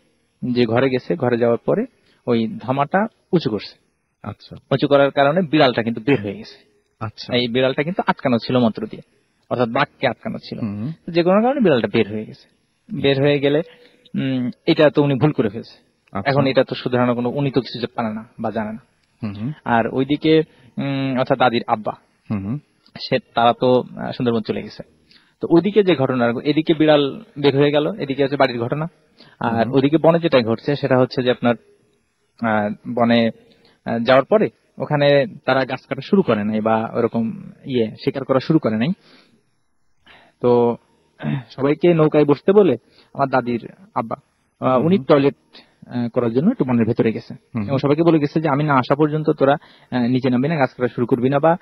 Speaker 4: যে ঘরে গেছে, ঘরে যাওয়ার পরে ওই ধামাটা উঁচু করছে। আচ্ছা। উঁচু করার কারণে বিড়ালটা কিন্তু বের হয়ে গেছে।
Speaker 1: আচ্ছা।
Speaker 4: এই বিড়ালটা কিন্তু আটকানো ছিল মন্ত্র দিয়ে, অর্থাৎ বাঘকে আটকানো ছিল।
Speaker 1: হুম,
Speaker 4: যে কোনো কারণে বিড়ালটা বের হয়ে গেছে। বের হয়ে গেলে এটা তো উনি ভুল করে ফেলছে।
Speaker 1: আচ্ছা।
Speaker 4: এখন এটা তো শুধরানোর কোনো, উনি তো কিছু পারে না বা জানে না।
Speaker 1: হুম, হুম,
Speaker 4: আর ওইদিকে অর্থাৎ দাদির আব্বা,
Speaker 1: হুম, হুম,
Speaker 4: তারা তো সুন্দরবন চলে গেছে। তো ওইদিকে যে ঘটনা, এদিকে বিড়াল বের হয়ে গেল, এদিকে হচ্ছে বাড়ির ঘটনা। আর ওদিকে বনে যেটা ঘটছে সেটা হচ্ছে যে আপনার বনে যাওয়ার পরে ওখানে তারা গাছ কাটা শুরু করে নাই বা ওরকম শিকার করা শুরু করে নাই। তো সবাইকে নৌকায় বসতে বলে আমার দাদির আব্বা উনি টয়লেট করার জন্য একটু বনের ভেতরে গেছে এবং সবাইকে বলে গেছে যে আমি না আসা পর্যন্ত তোরা নিচে নামবি না, গাছ কাটা শুরু করবি না বা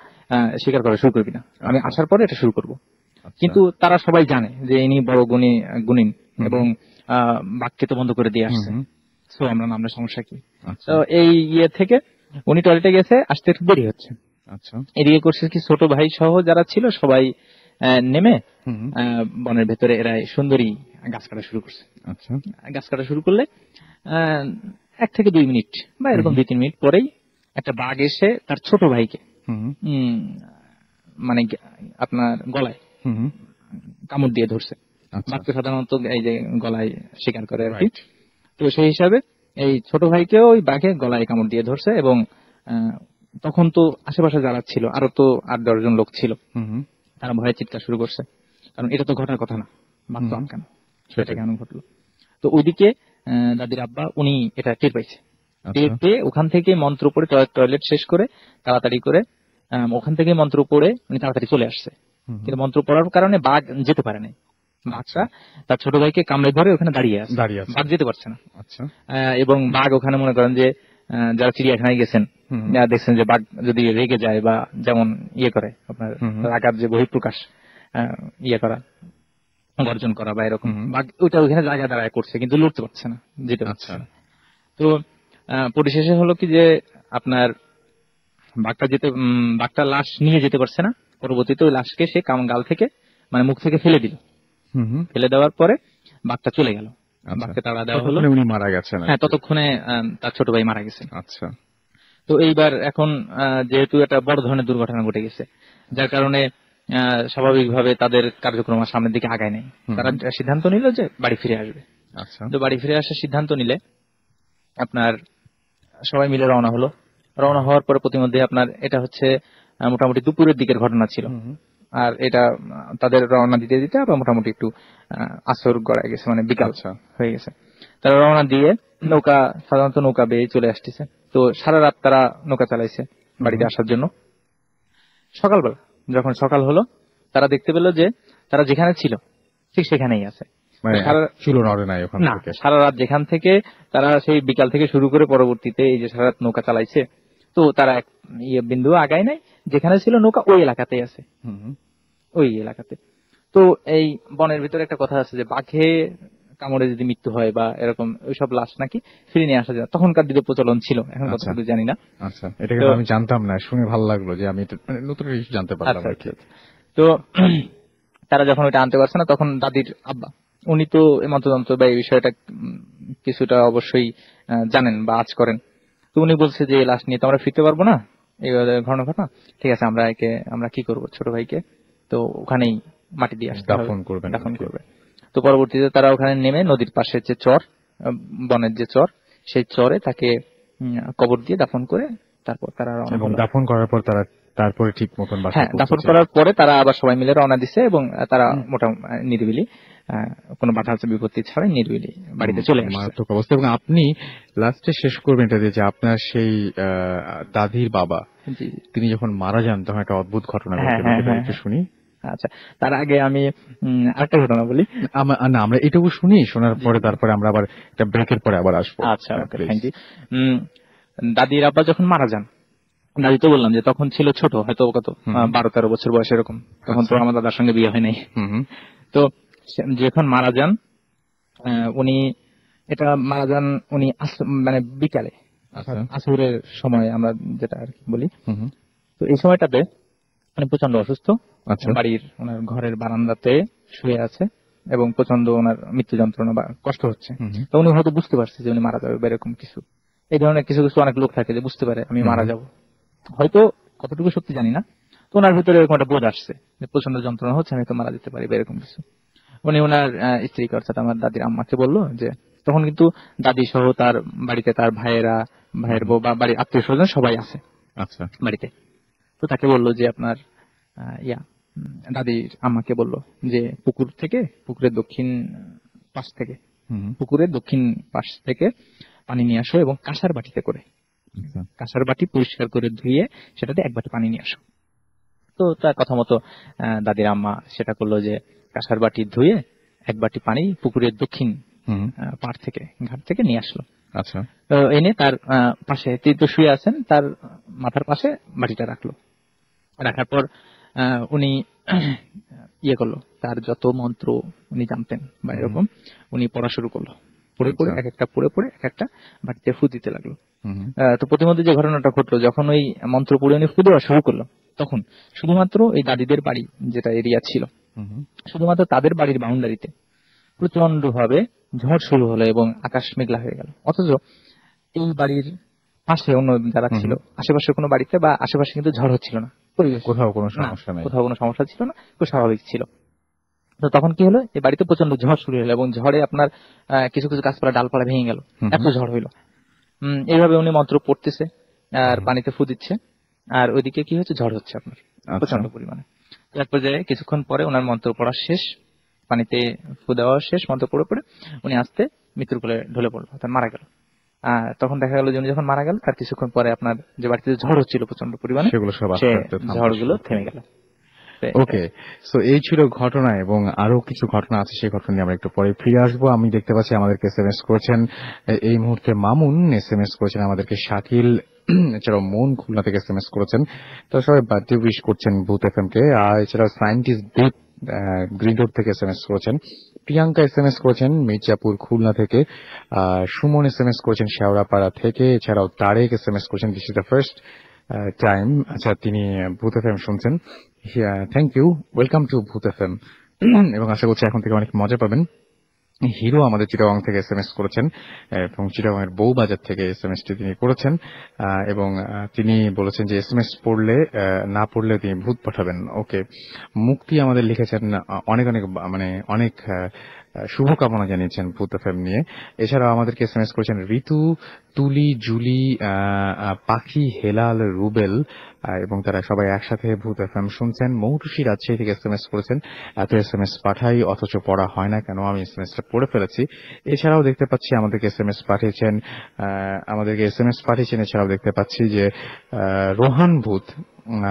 Speaker 4: শিকার করা শুরু করবি না, আমি আসার পরে এটা শুরু করব। কিন্তু তারা সবাই জানে যে ইনি বড় গুণিন এবং বাক্যে তো বন্ধ করে দিয়ে আসছে, সো আমরা নামলে সমস্যা কি। তো এই থেকে উনি টয়লেটে গেছে, আসতে একটু দেরি হচ্ছে।
Speaker 1: আচ্ছা।
Speaker 4: এদিকে করছে কি, ছোট ভাই সহ যারা ছিল সবাই নেমে বনের ভেতরে এরা সুন্দরী গাছ কাটা শুরু করছে।
Speaker 1: আচ্ছা।
Speaker 4: গাছ কাটা শুরু করলে 1 থেকে 2 মিনিট বা এরকম 2-3 মিনিট পরেই একটা বাঘ এসে তার ছোট ভাইকে মানে আপনার গলায় কামড় দিয়ে ধরছে। বাঘ তো সাধারণত এই যে গলায় শিকার করে আর কি। তো সেই হিসাবে এই ছোট ভাইকেও ওই বাঘে গলায় কামড় দিয়ে ধরছে এবং তখন তো আশেপাশে যারা ছিল আরো তো 8-10 জন লোক ছিল, তারা ভয়ে চিৎকার শুরু করছে, কারণ এটা তো ঘটার কথা না, বাঘ তো আটকানো, সেটা কেন ঘটলো। তো ওইদিকে দাদির আব্বা উনি এটা টের পাইছে, টের পেয়ে ওখান থেকে মন্ত্র পড়ে টয়লেট শেষ করে তাড়াতাড়ি করে ওখান থেকে মন্ত্র পড়ে উনি তাড়াতাড়ি চলে আসছে। কিন্তু মন্ত্র পড়ার কারণে বাঘ যেতে পারে নাই, বাঘটা তার ছোট ভাইকে কামড়ে ধরে ওখানে দাঁড়িয়ে আছে, বাঘ যেতে পারছে না। এবং বাঘ ওখানে মনে করেন যে যারা চিড়িয়াখানায় গেছেন দেখছেন যে বাঘ যদি রেগে যায় বা যেমন করে আপনার রাগার যে বহিঃপ্রকাশ করা, গর্জন করা বা এরকম, বাঘ ওইটা ওইখানে জায়গা দাঁড়ায় করছে কিন্তু লড়তে পারছে না, যেতে পারছে না। তো পরিশেষে হলো কি যে আপনার বাঘটা লাশ নিয়ে যেতে পারছে না, পরবর্তীতে ওই লাশকে সে গাল থেকে মানে মুখ থেকে ফেলে দিল। ফেলে দেওয়ার পরে বাঘটা চলে গেল, বাঘকে তাড়া দেওয়া হলো, উনি মারা গেছেন। হ্যাঁ, ততক্ষণে তার ছোট ভাই মারা গেছে। আচ্ছা। তো এইবার এখন যেহেতু একটা বড় ধরনের দুর্ঘটনা ঘটে গেছে, যার কারণে স্বাভাবিকভাবে তাদের কার্যক্রম সামনের দিকে আগায় নেই। তারা সিদ্ধান্ত নিল যে বাড়ি ফিরে আসবে। আচ্ছা। তো বাড়ি ফিরে আসার সিদ্ধান্ত নিলে আপনার সবাই মিলে রওনা হলো। রওনা হওয়ার পরে প্রতিমধ্যে আপনার এটা হচ্ছে মোটামুটি দুপুরের দিকের ঘটনা ছিল, আর এটা তাদের রওনা দিতে দিতে আবার মোটামুটি একটু আসর গড়ায় গেছে, মানে বিকাল হয়ে গেছে। তারা রওনা দিয়ে সাধারণত নৌকা বেয়ে চলে আসতেছে। তো সারা রাত তারা নৌকা চালাইছে বাড়িতে আসার জন্য। সকালবেলা যখন সকাল হলো, তারা দেখতে পেল যে তারা যেখানে ছিল ঠিক সেখানেই আছে, সারা রাত যেখান থেকে তারা সেই বিকাল থেকে শুরু করে পরবর্তীতে এই যে সারা রাত নৌকা চালাইছে, তো তারা এক বিন্দু আগায় নাই, যেখানে ছিল নৌকা ওই এলাকাতেই আছে, ওই এলাকাতে। তো এই বনের ভিতরে একটা কথা আছে যে বাঘে কামড়ে যদি মৃত্যু হয় বা এরকম ওইসব লাশ নাকি ফিরে নিয়ে আসা যায়, তখনকার দিকে প্রচলন ছিল, এখন কথা জানি না।
Speaker 1: আচ্ছা, এটা আমি জানতাম না, শুনে ভালো লাগলো যে আমি নতুন কিছু জানতে পারলাম।
Speaker 4: তো তারা যখন ওইটা আনতে পারছে না, তখন দাদির আব্বা উনি তো মন্ত্রতন্ত্র বা এই বিষয়টা কিছুটা অবশ্যই জানেন বা আজ করেন। তো উনি বলছে যে লাশ নিয়ে তো আমরা ফিরতে পারবো না, এই ঘটনা, ঠিক আছে আমরা কি করব, ছোট ভাইকে তো ওখানেই মাটি দিয়ে আসতে হবে, দাফন করবে। তো পরবর্তীতে তারা ওখানে নেমে নদীর পাশে যে চর, বনের যে চর, সেই চরে তাকে কবর দিয়ে দাফন করে তারপর তারা
Speaker 1: দাফন করার পর তারপরে ঠিক মতন
Speaker 4: দাফন করার পরে তারা আবার সবাই মিলে রওনা দিছে এবং তারা মোটামুটি নিরিবিলি, কোনো বাধা বিপত্তি ছাড়াই নিরিবিলি বাড়িতে চলে আসছে।
Speaker 1: এবং আপনি লাস্টে শেষ করবেন এটা দিয়ে যে আপনার সেই দাদির বাবা তিনি যখন মারা যান তখন একটা অদ্ভুত ঘটনা ঘটে, শুনি।
Speaker 4: আচ্ছা, তার আগে আমি আরেকটা ঘটনা বলি।
Speaker 1: না, আমরা এটুকু শুনি, শোনার পরে তারপরে আমরা আবার একটা ব্রেকের পরে আবার আসবো।
Speaker 4: আচ্ছা, থ্যাংক ইউ। দাদির আব্বা যখন মারা যান, দাদি তো বললাম যে তখন ছিল ছোট, হয়তো কত 12-13 বছর বয়স এরকম, তখন তো আমার দাদার সঙ্গে বিয়ে হয় নাই। তো যখন মারা যান উনি মানে বিকালে আসরের সময় আমরা যেটা আর কি বলি। তো এই সময়টাতে উনি প্রচন্ড অসুস্থ, বাড়ির ওনার ঘরের বারান্দাতে শুয়ে আছে এবং প্রচন্ড ওনার মৃত্যু যন্ত্রণা বা কষ্ট হচ্ছে। তো উনি হয়তো বুঝতে পারছে যে উনি মারা যাবে বা এরকম কিছু, এই ধরনের কিছু অনেক লোক থাকে যে বুঝতে পারে আমি মারা যাব, হয়তো কতটুকু সত্যি জানি না। তো ওনার ভিতরে এরকম একটা বোধ আসছে যে প্রচন্ড যন্ত্রণা হচ্ছে, আমি তো মারা যেতে পারি বা এরকম কিছু। উনি ওনার স্ত্রীকে অর্থাৎ আমার দাদির আম্মাকে বললো যে, তখন কিন্তু দাদি সহ তার বাড়িতে তার ভাইয়ের বউ বা বাড়ির আত্মীয় স্বজন সবাই আছে
Speaker 1: আচ্ছা।
Speaker 4: বাড়িতে। তো তাকে বললো যে আপনার দাদির আম্মাকে বললো যে পুকুরের দক্ষিণ পাশ থেকে পানি নিয়ে আসো এবং কাঁসার বাটিতে করে,
Speaker 1: আচ্ছা।
Speaker 4: কাঁসার বাটি পরিষ্কার করে ধুয়ে সেটাতে এক বাটি পানি নিয়ে আসো। তো তার কথা মতো দাদির আম্মা সেটা করলো যে কাঁসার বাটি ধুয়ে এক বাটি পানি পুকুরের দক্ষিণ ঘাট থেকে নিয়ে আসলো।
Speaker 1: আচ্ছা।
Speaker 4: এনে তার পাশে, তিনি তো শুয়ে আছেন, তার মাথার পাশে বাটিটা রাখলো। রাখার পর উনি করলো, তার যত মন্ত্র উনি জানতেন বা এরকম উনি পড়া শুরু করলো। পড়ে এক একটা এক একটা বাটিতে ফু দিতে লাগলো। তো প্রতিমধ্যে যে ঘটনাটা ঘটলো, যখন ওই মন্ত্র পড়ে উনি ফু দেওয়া শুরু করলো, তখন শুধুমাত্র এই দাদিদের বাড়ি যেটা এরিয়া ছিল, শুধুমাত্র তাদের বাড়ির বাউন্ডারিতে প্রচন্ড ভাবে ঝড় শুরু হলো এবং আকাশ মেঘলা হয়ে গেল। অথচ এই বাড়ির পাশে অন্য যারা ছিল, আশেপাশের কোনো বাড়িতে বা আশেপাশে কিন্তু ঝড় হচ্ছিল না,
Speaker 1: কোথাও কোনো সমস্যা নেই,
Speaker 4: কোথাও কোনো সমস্যা ছিল না, খুব স্বাভাবিক ছিল। তো তখন কি হলো, এই বাড়িতে প্রচন্ড ঝড় শুরু হলো এবং ঝড়ে আপনার কিছু কিছু গাছপালা ডালপালা ভেঙে গেল, এত ঝড় হইলো। এইভাবে উনি মন্ত্র পড়তেছে আর পানিতে ফু দিচ্ছে, আর ওইদিকে কি হচ্ছে, ঝড় হচ্ছে আপনার প্রচন্ড পরিমাণে। এক পর্যায়ে কিছুক্ষণ পরে ওনার মন্ত্র পড়া শেষ, পানিতে ফু দেওয়া শেষ, মন্ত্র পড়ে উনি আস্তে মৃত্যুর কোলে ঢলে পড়লো, অর্থাৎ মারা গেল। তখন দেখা গেল যে উনি যখন মারা গেল তার কিছুক্ষণ পরে আপনার যে বাড়িতে ঝড় হচ্ছিল প্রচন্ড পরিমাণে, ঝড়গুলো থেমে গেল।
Speaker 1: ওকে, সো এই ছিল ঘটনা, এবং আরো কিছু ঘটনা আছে, সেই ঘটনা নিয়ে আমরা একটু পরে ফিরে আসবো। আমি দেখতে পাচ্ছি আমাদেরকে এসএমএস করেছেন এই মুহূর্তে মামুন, এসএমএস করেছেন আমাদেরকে শাকিল, এছাড়াও মন খুলনা থেকে এসএমএস করেছেন। তো সবাই বার্থডে উইশ করছেন ভূত এফএম কে। আর এছাড়াও সায়েন্টিস্ট দীপ গ্রিন রোড থেকে এসএমএস করেছেন, প্রিয়াঙ্কা এসএমএস করেছেন মির্জাপুর খুলনা থেকে, সুমন এসএমএস করেছেন শেওড়াপাড়া থেকে, এছাড়াও তারেক এসএমএস করেছেন this is the first time, আচ্ছা তিনি ভূত এফএম শুনছেন। থ্যাংক ইউ, ওয়েলকাম টু ভূত এফএম, এবং আশা করছি এখন থেকে অনেক মজা পাবেন। হিরো আমাদের চিটাগাং থেকে এসএমএস করেছেন, এবং চিটাগাংয়ের বউবাজার থেকে এসএমএসটি তিনি করেছেন, এবং তিনি বলেছেন যে এসএমএস পড়লে না পড়লে তিনি ভূত পাঠাবেন। ওকে, মুক্তি আমাদের লিখেছেন অনেক অনেক শুভকামনা জানিয়েছেন ভূত এফএম নিয়ে। এছাড়াও আমাদেরকে এসএমএস করেছেন ঋতু, তুলি, জুলি, পাখি, হেলাল, রুবেল, এবং তারা সবাই একসাথে ভূত এফএম শুনছেন। মৌটুসি রাজশাহী থেকে এসএমএস করেছেন, এত এসএমএস পাঠাই অথচ পড়া হয় না কেন, আমি এসএমএসটা পড়ে ফেলেছি। এছাড়াও দেখতে পাচ্ছি আমাদেরকে এসএমএস পাঠিয়েছেন, এছাড়াও দেখতে পাচ্ছি যে রোহান ভূত,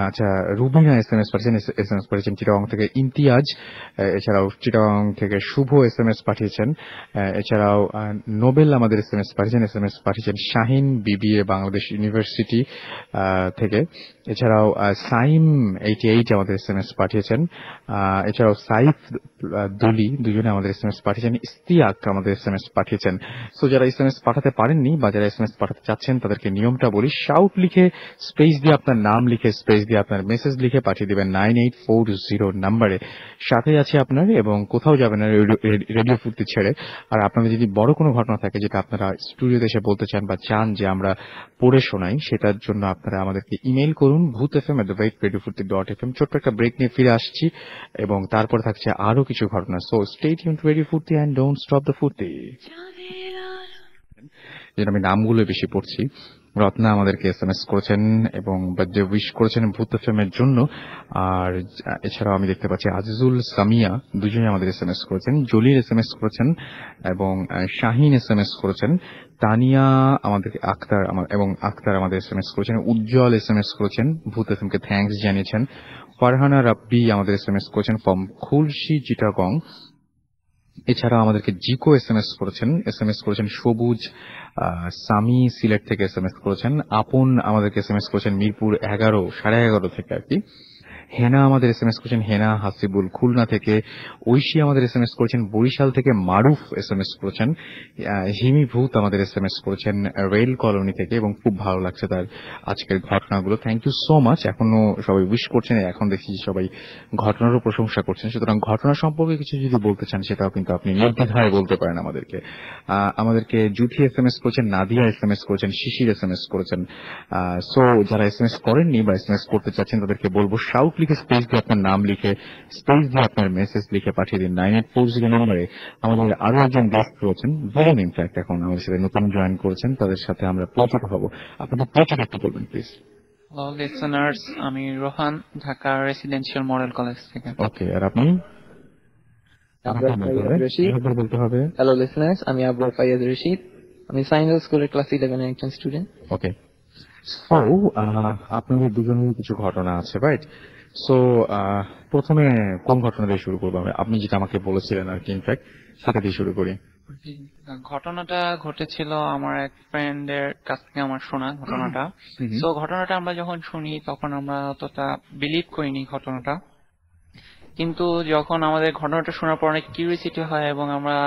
Speaker 1: আচ্ছা রুবিনা এসএমএস পাঠিয়েছেন চিটাগাং থেকে ইমতিয়াজ, এছাড়াও চিটাগাং থেকে শুভ এসএমএস পাঠিয়েছেন, এছাড়াও নোবেল আমাদের এসএমএস পাঠিয়েছেন শাহিন বিবিএ বাংলাদেশ ইউনিভার্সিটি থেকে, এছাড়াও সাইম 88 আমাদের এসএমএস পাঠিয়েছেন, এছাড়াও সাইফ দুলি দুজনে আমাদের এসএমএস পাঠিয়েছেন, ইস্তিয়াক আমাদের এসএমএস পাঠিয়েছেন। সো যারা এসএমএস পাঠাতে পারেননি বা যারা এসএমএস পাঠাতে চাচ্ছেন তাদেরকে নিয়মটা বলি, শাউট লিখে স্পেস দিয়ে আপনার নাম লিখে স্পেস দিয়ে আপনার মেসেজ লিখে পাঠিয়ে দিবেন 9840 নাম্বারে। সাথে আছে আপনার, এবং কোথাও যাবেন না রেডিও ফুর্তি ছেড়ে। আর আপনাদের যদি বড় কোনো ঘটনা থাকে যেটা আপনারা স্টুডিওতে এসে বলতে চান বা চান যে আমরা পড়ে শোনাই, সেটার জন্য আপনারা আমাদেরকে ইমেল করুন bhutfm@radiofurti.fm। ছোট্ট একটা ব্রেক নিয়ে ফিরে আসছি, এবং তারপর থাকছে আরো কিছু ঘটনা। So stay tune two radio ফুর্তি এন্ড ডোন্ট স্টপ দ্য ফুর্তি। যেটা আমি নামগুলো বেশি পড়ছি। রত্না আমাদেরকে এসএমএস করেছেন এবং বার্থডে উইশ করেছেন ভূত এফএম এর জন্য। আর এছাড়াও আমি দেখতে পাচ্ছি আজিজুল, সামিয়া দুজনে আমাদের এসএমএস করেছেন, জলিল এসএমএস করেছেন, এবং শাহিন এসএমএস করেছেন, তানিয়া আমাদেরকে আক্তার আমাদের এসএমএস করেছেন, উজ্জ্বল এসএমএস করেছেন, ভূত এফএম কে থ্যাঙ্কস জানিয়েছেন, ফারহানা রাব্বি আমাদের এসএমএস করেছেন ফ্রম খুলশি চিটাগং। এছাড়াও আমাদেরকে জিকো এসএমএস করেছেন সবুজ, সামি সিলেট থেকে এসএমএস করেছেন, আপন আমাদেরকে এসএমএস করেছেন মিরপুর 11:30 থেকে আর কি। হেনা আমাদের এসএমএস করেছেন, হেনা হাসিবুল খুলনা থেকে। ঐশী আমাদের এসএমএস করেছেন বরিশাল থেকে। মারুফ এসএমএস করেছেন। হিমি ভূত আমাদের এসএমএস করেছেন রেল কলোনি থেকে, এবং খুব ভালো লাগছে তার আজকের ঘটনাগুলো। Thank you so much. এখনো সবাই উইশ করছেন, এখন দেখছি সবাই ঘটনারও প্রশংসা করছেন। সুতরাং ঘটনা সম্পর্কে কিছু যদি বলতে চান সেটাও কিন্তু আপনি নির্দ্বিধায় বলতে পারেন আমাদেরকে জুথি এসএমএস করেছেন, নাদিয়া এসএমএস করেছেন, শিশির এসএমএস করেছেন। সো যারা এসএমএস করেননি বা এসএমএস করতে চাচ্ছেন তাদেরকে বলবো শাউট লিখে স্পেস দিয়ে আপনার নাম লিখে স্পেস দিয়ে আপনার মেসেজ লিখে পাঠিয়ে দিন 9840 নম্বরে। আমাদের আরো একজন গেস্ট রয়েছেন, দুজন ইনফ্যাক্ট এখন আমাদের সাথে নতুন জয়েন করেছেন, তাদের সাথে আমরা পরিচিত হব। আপনাদের পরিচয় একটু বলবেন প্লিজ।
Speaker 5: হ্যালো লিসনার্স, আমি Rohan, Dhaka residential model college থেকে।
Speaker 1: ওকে, আর আপনি?
Speaker 6: রশিদ।
Speaker 1: বলতে হবে।
Speaker 6: হ্যালো লিসনার্স, আমি আবরার ফাইয়াজ রশিদ। আমি সাইন্স স্কুলের ক্লাস 11 এর একজন স্টুডেন্ট।
Speaker 1: ওকে, সো আপনাদের দুজনের কিছু ঘটনা আছে, রাইট? সো প্রথমে কোন ঘটনা দিয়ে শুরু করবো? আপনি যেটা আমাকে বলেছিলেন আর কি, ইনফ্যাক্ট সেটা দিয়ে শুরু করি।
Speaker 5: ঘটনাটা ঘটেছিল আমার এক ফ্রেন্ডের কাছ থেকে আমার শোনা ঘটনাটা। তো ঘটনাটা আমরা যখন শুনি তখন আমরা অতটা বিলিভ করিনি ঘটনাটা, কিন্তু যখন আমাদের ঘটনাটা শোনার পর অনেক কিউরিওসিটি হয় এবং আমরা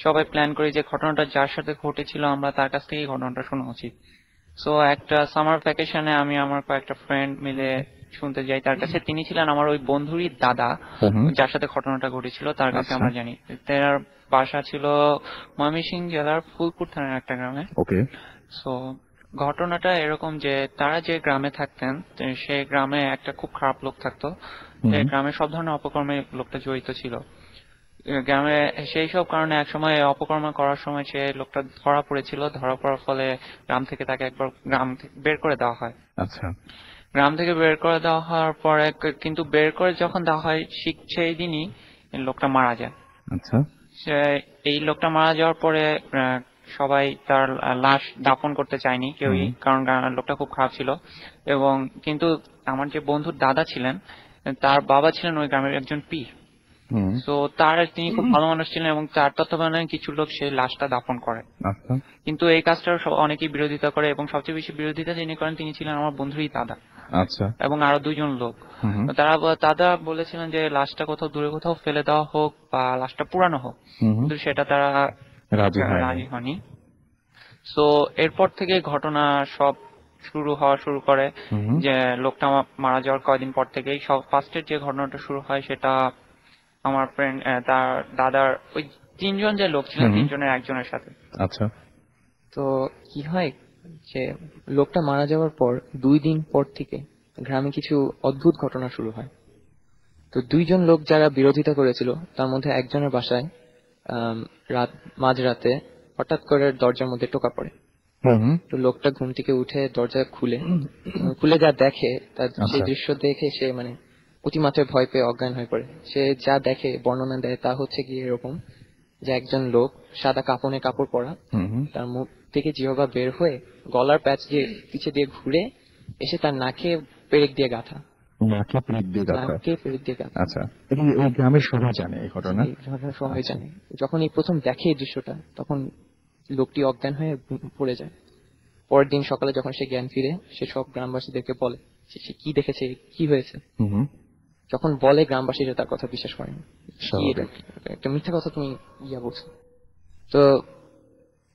Speaker 5: সবাই প্ল্যান করি যে ঘটনাটা যার সাথে ঘটেছিল আমরা তার কাছ থেকেই ঘটনাটা শোনা উচিত। সো একটা সামার ভ্যাকেশনে আমি আমার কয়েকটা ফ্রেন্ড মিলে শুনতে যাই তার কাছে। তিনি ছিলেন আমার ওই বন্ধুরই দাদা, যার সাথে ঘটনাটা ঘটেছিল তার কাছে আমরা জানি। তার বাসা ছিল ময়মনসিংহ জেলার ফুলপুর থানার একটা গ্রামে।
Speaker 1: ওকে,
Speaker 5: সো ঘটনাটা এরকম যে তারা যে গ্রামে থাকতেন সেই গ্রামে একটা খুব খারাপ লোক থাকতো। সেই গ্রামে সব ধরনের অপকর্মে লোকটা জড়িত ছিল। গ্রামে সেই সব কারণে একসময় অপকর্ম করার সময় সে লোকটা ধরা পড়েছিল। ধরা পড়ার ফলে গ্রাম থেকে তাকে একবার গ্রাম থেকে বের করে দেওয়া হয়।
Speaker 1: আচ্ছা,
Speaker 5: গ্রাম থেকে বের করে দেওয়া হওয়ার পরে কিন্তু বের করে যখন দেওয়া হয় সেই দিনই লোকটা মারা যায়।
Speaker 1: আচ্ছা,
Speaker 5: এই লোকটা মারা যাওয়ার পরে সবাই তার লাশ দাফন করতে চায়নি কেউই, কারণ লোকটা খুব খারাপ ছিল। এবং কিন্তু আমার যে বন্ধুর দাদা ছিলেন তার বাবা ছিলেন ওই গ্রামের একজন পীর। তো তিনি খুব ভালো মানুষ ছিলেন এবং তার তত্ত্বাবধানে কিছু লোক সেই লাশটা দাফন করে। কিন্তু এই কাজটার অনেকেই বিরোধিতা করে এবং সবচেয়ে বেশি বিরোধিতা যিনি করেন তিনি ছিলেন আমার বন্ধুরই দাদা।
Speaker 1: আচ্ছা,
Speaker 5: এবং আরো দুইজন লোক। দাদা বলেছিলেন যে লাশটা কোথাও দূরে কোথাও ফেলে দেওয়া হোক বা লাশটা পুরানো হোক, কিন্তু সেটা তারা রাজি হয়নি। তো এরপর থেকে ঘটনা সব শুরু করে যে লোকটা মারা যাওয়ার কয়েকদিন পর থেকেই সব ফার্স্টের যে ঘটনাটা শুরু হয় সেটা আমার ফ্রেন্ড তার দাদার ওই তিনজন যে লোক ছিলেন তিনজনের একজনের সাথে।
Speaker 1: আচ্ছা,
Speaker 6: তো কি হয় যে লোকটা মারা যাওয়ার পর 2 দিন পর থেকে গ্রামে কিছু অদ্ভুত ঘটনা শুরু হয়। তো 2 জন লোক যারা বিরোধিতা করেছিল তার মধ্যে একজনের বাসায় মাঝরাতে হঠাৎ করে দরজার মধ্যে টোকা পড়ে। তো লোকটা ঘুম থেকে উঠে দরজা খুলে যা দেখে তার সেই দৃশ্য দেখে সে অতিমাত্রায় ভয় পেয়ে অজ্ঞান হয়ে পড়ে। সে যা দেখে বর্ণনা দেয় তা হচ্ছে কি এরকম যে একজন লোক সাদা কাপড় পরা, তার মুখ থেকে জিহ্বা বের হয়ে গলার প্যাচ দিয়ে পিছে দিয়ে ঘুরে এসে তার নাকে পেরেক দিয়ে গাঁথা।
Speaker 1: আচ্ছা, এই গ্রামের সবাই জানে এই ঘটনা?
Speaker 6: সবাই জানে। যখন এই প্রথম দেখে এই দৃশ্যটা তখন লোকটি অজ্ঞান হয়ে পড়ে যায়। পরের দিন সকালে যখন সে জ্ঞান ফিরে সে সব গ্রামবাসীদেরকে বলে সে কি দেখেছে, কি হয়েছে। যখন বলে গ্রামবাসীরা তার কথা বিশ্বাস করেন, একটা মিথ্যা কথা তুমি বলছো। তো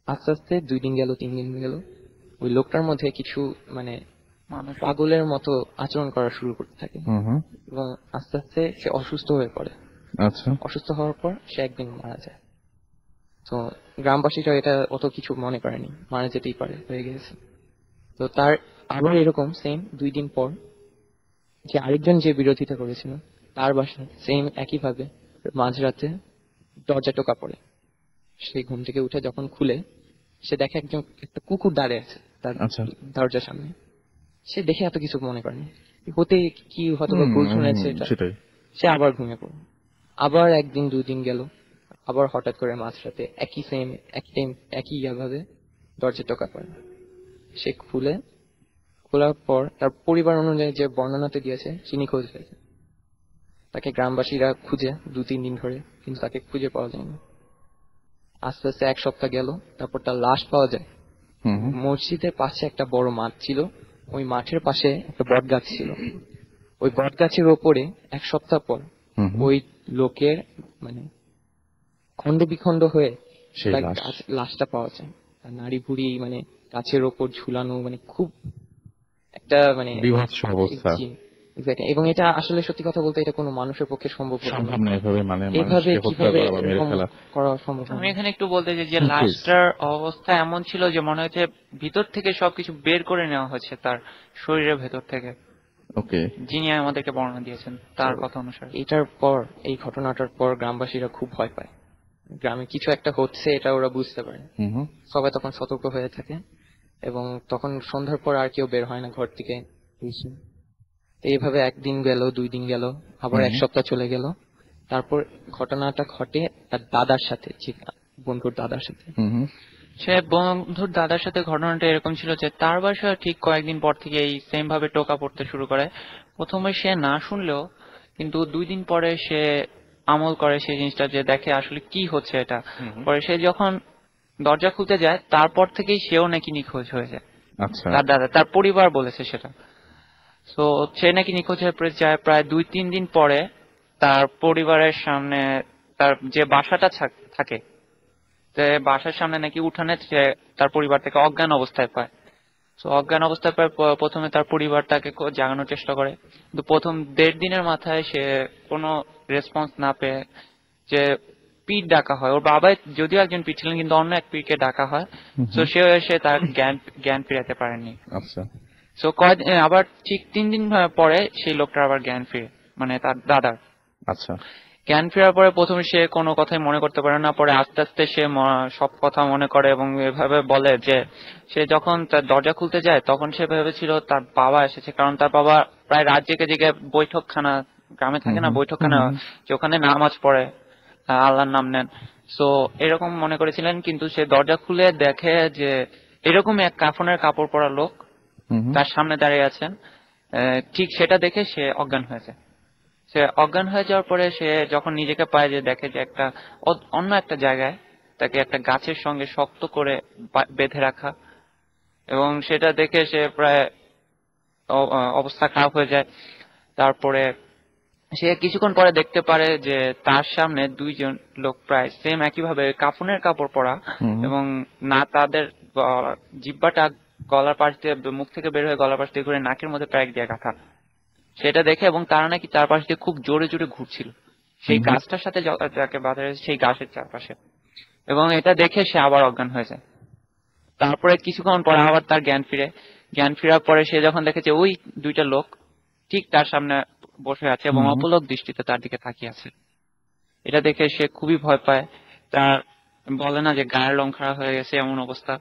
Speaker 6: আস্তে আস্তে 2 দিন গেল, 3 দিন গেল, ওই লোকটার মধ্যে কিছু পাগলের মতো আচরণ করা শুরু করতে থাকে এবং আস্তে আস্তে সে অসুস্থ হয়ে পড়ে।
Speaker 1: আচ্ছা,
Speaker 6: অসুস্থ হওয়ার পর সে একদিন মারা যায়। তো গ্রামবাসীরা এটা অত কিছু মনে করেনি, মারা যেতেই পারে, হয়ে গেছে। তো তার আবার এরকম সেম 2 দিন পর যে আরেকজন যে বিরোধিতা করেছিল তার বাসায় সেম একইভাবে মাঝরাতে দরজা টোকা পড়ে। সে ঘুম থেকে উঠে যখন খুলে সে দেখে একটা কুকুর দাঁড়িয়ে আছে তার দরজার সামনে। সে দেখে এত কিছু মনে করেনি, হতে কি হয়তো ভুল শুনেছে, সে আবার ঘুমিয়ে পড়ে। আবার 1 দিন 2 দিন গেল, আবার হঠাৎ করে মাঝরাতে একই ভাবে দরজা টোকা পড়ে। সে খোলার পর তার পরিবার অনুযায়ী যে বর্ণনাতে দিয়েছে তিনি খোঁজ পেয়েছে। তাকে গ্রামবাসীরা খুঁজে 2-3 দিন ধরে, কিন্তু তাকে খুঁজে পাওয়া যায়নি। আস্তে আস্তে 1 সপ্তাহ গেল, তারপর তার লাশ পাওয়া যায়। মসজিদের পাশে একটা বড় মাঠ ছিল, ওই মাঠের পাশে একটা বট গাছ ছিল। ওই বট গাছের ওপরে 1 সপ্তাহ পর ওই লোকের খন্ড বিখণ্ড হয়ে লাশটা পাওয়া যায়। নাড়ি ভুড়ি গাছের ওপর ঝুলানো, খুব একটা
Speaker 1: বিভৎস অবস্থা।
Speaker 6: এবং এটা আসলে সত্যি কথা বলতে এটা কোনো মানুষের পক্ষে সম্ভব না,
Speaker 5: এভাবে করা সম্ভব। আমি এখানে একটু বলতে চাই যে লাশটার অবস্থা এমন ছিল যে মনে হচ্ছে ভিতর থেকে সবকিছু বের করে নেওয়া হচ্ছে তার শরীরের ভেতর থেকে।
Speaker 1: ওকে।
Speaker 5: যিনি আমাদেরকে বর্ণনা দিয়েছেন তার কথা অনুসারে।
Speaker 6: এটার পর, এই ঘটনাটার পর গ্রামবাসীরা খুব ভয় পায়। গ্রামে কিছু একটা হচ্ছে এটা ওরা বুঝতে পারে। সবাই তখন সতর্ক হয়ে থাকে এবং তখন সন্ধ্যার পর আর কেউ বের হয় না ঘর থেকে। তো এইভাবে একদিন গেল, 2 দিন গেল, আবার 1 সপ্তাহ চলে গেল। তারপর ঘটনাটা ঘটে তার দাদার সাথে, বন্ধুর দাদার সাথে।
Speaker 5: সে বন্ধুর দাদার সাথে ঘটনাটা এরকম ছিল যে তার বাসায় ঠিক কয়েকদিন পর থেকে এই সেম ভাবে টোকা পড়তে শুরু করে। প্রথমে সে না শুনলেও কিন্তু 2 দিন পরে সে আমল করে সেই জিনিসটা, যে দেখে আসলে কি হচ্ছে এটা। পরে সে যখন দরজা খুলতে যায় তারপর থেকেই সেও নাকি নিখোঁজ হয়ে যায়।
Speaker 1: আচ্ছা।
Speaker 5: তার দাদা, তার পরিবার বলেছে সেটা। তো সে নাকি নিখোঁজ হয়ে যায় প্রায় 2-3 দিন পরে তার পরিবারের সামনে, তার যে বাসাটা থাকে বাসার সামনে নাকি উঠানে সে তার পরিবার থেকে অজ্ঞান অবস্থায় পায়। তো অজ্ঞান অবস্থায় পায় প্রথমে তার পরিবার তাকে জাগানোর চেষ্টা করে, কিন্তু প্রথম 1.5 দিনের মাথায় সে কোনো রেসপন্স না পেয়ে যে পীর ডাকা হয়, ওর বাবা যদিও একজন পীর ছিলেন কিন্তু অন্য এক পীরকে ডাকা হয়। তো সে তার জ্ঞান ফিরাতে পারেনি।
Speaker 1: আচ্ছা।
Speaker 5: তো আবার ঠিক 3 দিন পরে সেই লোকটার আবার জ্ঞান ফিরে, মানে তার দাদার।
Speaker 1: আচ্ছা।
Speaker 5: জ্ঞান ফেরার পরে প্রথমে সে কোনো কথাই মনে করতে পারে না, পরে আস্তে আস্তে সে সব কথা মনে করে এবং এভাবে বলে যে সে যখন তার দরজা খুলতে যায় তখন সে ভেবেছিল তার বাবা এসেছে, কারণ তার বাবা প্রায় রাত জেগে জেগে বৈঠকখানা, গ্রামে থাকে না বৈঠকখানা, যে ওখানে নামাজ পড়ে, আল্লাহর নাম নেন। তো এরকম মনে করেছিলেন, কিন্তু সে দরজা খুলে দেখে যে এরকম এক কাফনের কাপড় পরা লোক তার সামনে দাঁড়িয়ে আছেন। ঠিক সেটা দেখে সে অজ্ঞান হয়েছে। সে অজ্ঞান হয়ে যাওয়ার পরে সে যখন নিজেকে পায়, যে দেখে যে একটা অন্য একটা জায়গায় তাকে একটা গাছের সঙ্গে শক্ত করে বেঁধে রাখা, এবং সেটা দেখে সে প্রায় অবস্থা খারাপ হয়ে যায়। তারপরে সে কিছুক্ষণ পরে দেখতে পারে যে তার সামনে 2 জন লোক প্রায় সেম একইভাবে কাফনের কাপড় পরা, এবং না তাদের জিহ্বাটা গলার পাশ দিয়ে, মুখ থেকে বের হয়ে গলার পাশ দিয়ে ঘুরে নাকের মধ্যে প্যাক দিয়ে গাঁথা। সেটা দেখে, এবং তারা নাকি তার পাশ দিয়ে খুব জোরে জোরে ঘুরছিল সেই গাছটার সাথে যাকে বাঁধা রয়েছে সেই গাছের চারপাশে, এবং এটা দেখে সে আবার অজ্ঞান হয়ে যায়। তারপরে কিছুক্ষণ পরে আবার তার জ্ঞান ফেরার পরে সে যখন দেখেছে ওই 2টা লোক ঠিক তার সামনে বসে আছে এবং অপলক দৃষ্টিতে তার দিকে তাকিয়ে আছে, এটা দেখে সে খুবই ভয় পায়। তার বলে না যে গায়ের রং খারাপ হয়ে গেছে এমন অবস্থা।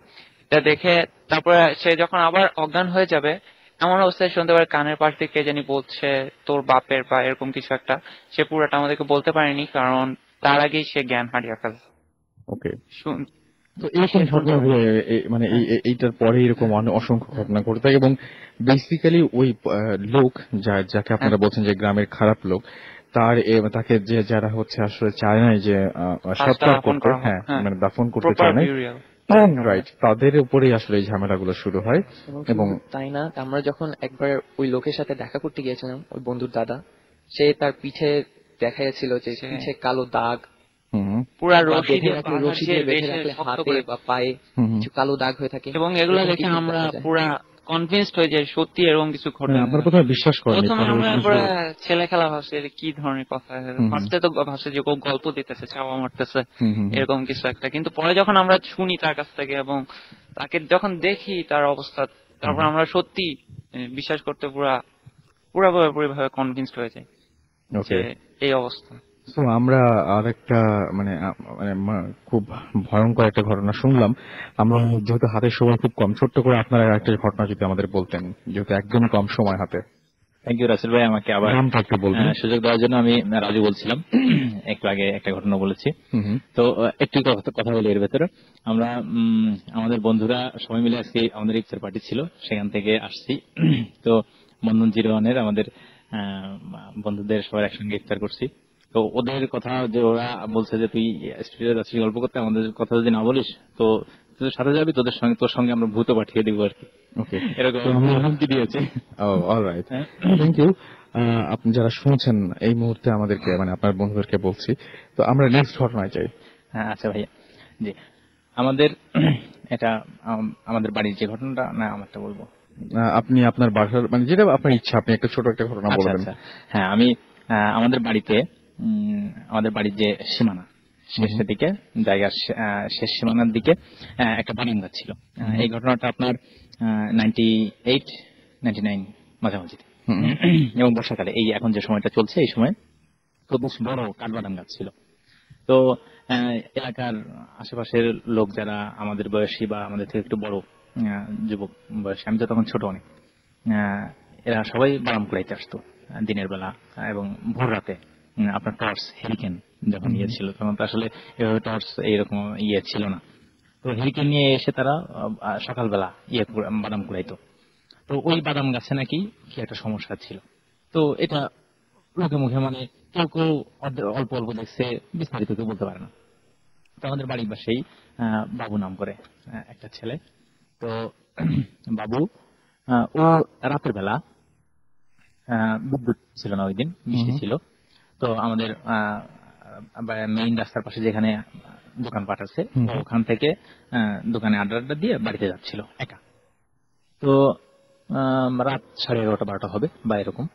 Speaker 5: এটা দেখে তারপরে সে যখন আবার অজ্ঞান হয়ে যাবে এমন অবস্থায় শুনতে পারে কানের পাশ দিয়ে কে জানি বলছে তোর বাপের বা এরকম কিছু একটা। সে পুরোটা আমাদেরকে বলতে পারেনি, কারণ তার আগেই সে জ্ঞান হারিয়ে ফেলে।
Speaker 1: ওকে। তো এরকম ঘটনাগুলো মানে এইটার পরে এরকম অসংখ্য ঘটনা ঘটে থাকে, এবং বেসিক্যালি ওই লোক যাকে আপনারা বলছেন যে গ্রামের খারাপ লোক, তাকে যে যারা হচ্ছে আসলে চায় না যে সৎকার করতে, হ্যাঁ মানে দাফন করতে চায় না, রাইট, তাদের উপরেই আসলে এই ঝামেলাগুলো শুরু হয়। এবং
Speaker 6: তাই না, আমরা যখন একবার ওই লোকের সাথে দেখা করতে গিয়েছিলাম, ওই বন্ধুর দাদা, সে তার পিঠে দেখাইছিল যে পিঠে কালো দাগ,
Speaker 5: পুরা রশি
Speaker 6: দিয়ে বেঁধে রাখলে হাতে বা পায়ে কিছু কালো দাগ হয়ে থাকে,
Speaker 5: এবং এগুলো দেখে আমরা পুরা কনভিন্সড হয়ে যাই সত্যি এরকম কিছু ঘটে।
Speaker 1: আপনারা প্রথমে বিশ্বাস করেন?
Speaker 5: প্রথমে আমরা ছেলে খেলা ভাবছি কি ধরনের কথা, ফার্স্টে তো ভাবছি যে গল্প দিতেছে, চাওয়া মারতেছে এরকম কিছু একটা, কিন্তু পরে যখন আমরা শুনি তার কাছ থেকে এবং তাকে যখন দেখি তার অবস্থা, তারপর আমরা সত্যি বিশ্বাস করতে পুরোপুরি ভাবে কনভিন্সড হয়ে যাই যে এই অবস্থা।
Speaker 1: তো আমরা আরেকটা মানে খুব ভয়ঙ্কর একটা ঘটনা শুনলাম আমরা, যেহেতু হাতের সময় খুব কম, ছোট্ট করে আপনারা একটা ঘটনা যদি আমাদের বলতেন, যেহেতু একদম কম সময় হাতে।
Speaker 4: থ্যাংক ইউ রাসেল ভাই, আমাকে আবার সুযোগ দেওয়ার জন্য। আমি রাজু বলছিলাম, একটু আগে একটা ঘটনা বলেছি, তো একটু কথা বলি এর ভেতরে। আমরা আমাদের বন্ধুরা সবাই মিলে আজকে আমাদের ইফতার পার্টি ছিল, সেখান থেকে আসছি। তো বন্ধন 01-এর আমাদের বন্ধুদের সবাই একসঙ্গে ইফতার করছি। তো ওদের কথা যে ওরা বলছে যে তুই স্টুডিও গল্প করতে আমাদের কথা যদি না বলিস তো তোদের সাথে যাবি, তোর সঙ্গে আমরা ভূত পাঠিয়ে দিব আর কি, এরকম হুমকি দিয়েছে।
Speaker 1: Alright, thank you. আপনি যারা শুনছেন এই মুহূর্তে আমাদেরকে মানে আপনার বন্ধুদেরকে বলছি, তো আমরা নেক্সট ঘটনায় যাই।
Speaker 4: হ্যাঁ আচ্ছা ভাইয়া, জি আমাদের এটা আমাদের বাড়ির যে ঘটনাটা, না আমারটা বলবো?
Speaker 1: আপনি আপনার বাসার মানে যেটা আপনার ইচ্ছা, আপনি একটা ছোট একটা ঘটনা বলবেন।
Speaker 4: হ্যাঁ, আমি আমাদের বাড়ির যে সীমানা শেষের দিকে, জায়গার শেষ সীমানার দিকে একটা বাগান গাছ ছিল। এই ঘটনাটা আপনার 98-99 মাঝামাঝি।
Speaker 1: হুম।
Speaker 4: এবং বর্ষাকালে এই এখন যে সময়টা চলছে এই সময় তো বেশ বড় কাঠবাদাম গাছ ছিল। তো এলাকার আশেপাশের লোক যারা আমাদের বয়সী বা আমাদের থেকে একটু বড় যুবক বয়সী, আমি তো তখন ছোট অনেক, এরা সবাই বাদাম কুড়াইতে আসতো দিনের বেলা এবং ভোর রাতে। আপনার টর্চ হেরিকেন যখন ইয়ে ছিল তখন তো আসলে এভাবে টর্চ এইরকম ইয়ে ছিল না, তো হেরিকেন নিয়ে এসে তারা সকালবেলা বাদাম কুড়াইতো। তো ওই বাদাম গাছে নাকি কি একটা সমস্যা ছিল, তো এটা লোকে মুখে মানে কেউ কেউ অল্প অল্প দেখছে, বিস্তারিত কেউ বলতে পারে না। তো আমাদের বাড়ির পাশেই বাবু নাম করে একটা ছেলে, তো বাবু ও রাতের বেলা বিদ্যুৎ ছিল না ওই দিন, বৃষ্টি ছিল, তো আমাদের মেইন রাস্তার পাশে যেখানে দোকানপাট আছে ওখান থেকে দোকানে আড্ডা দিয়ে বাড়িতে যাচ্ছিল একা। তো রাত 11:30-12টা হবে বা এরকম।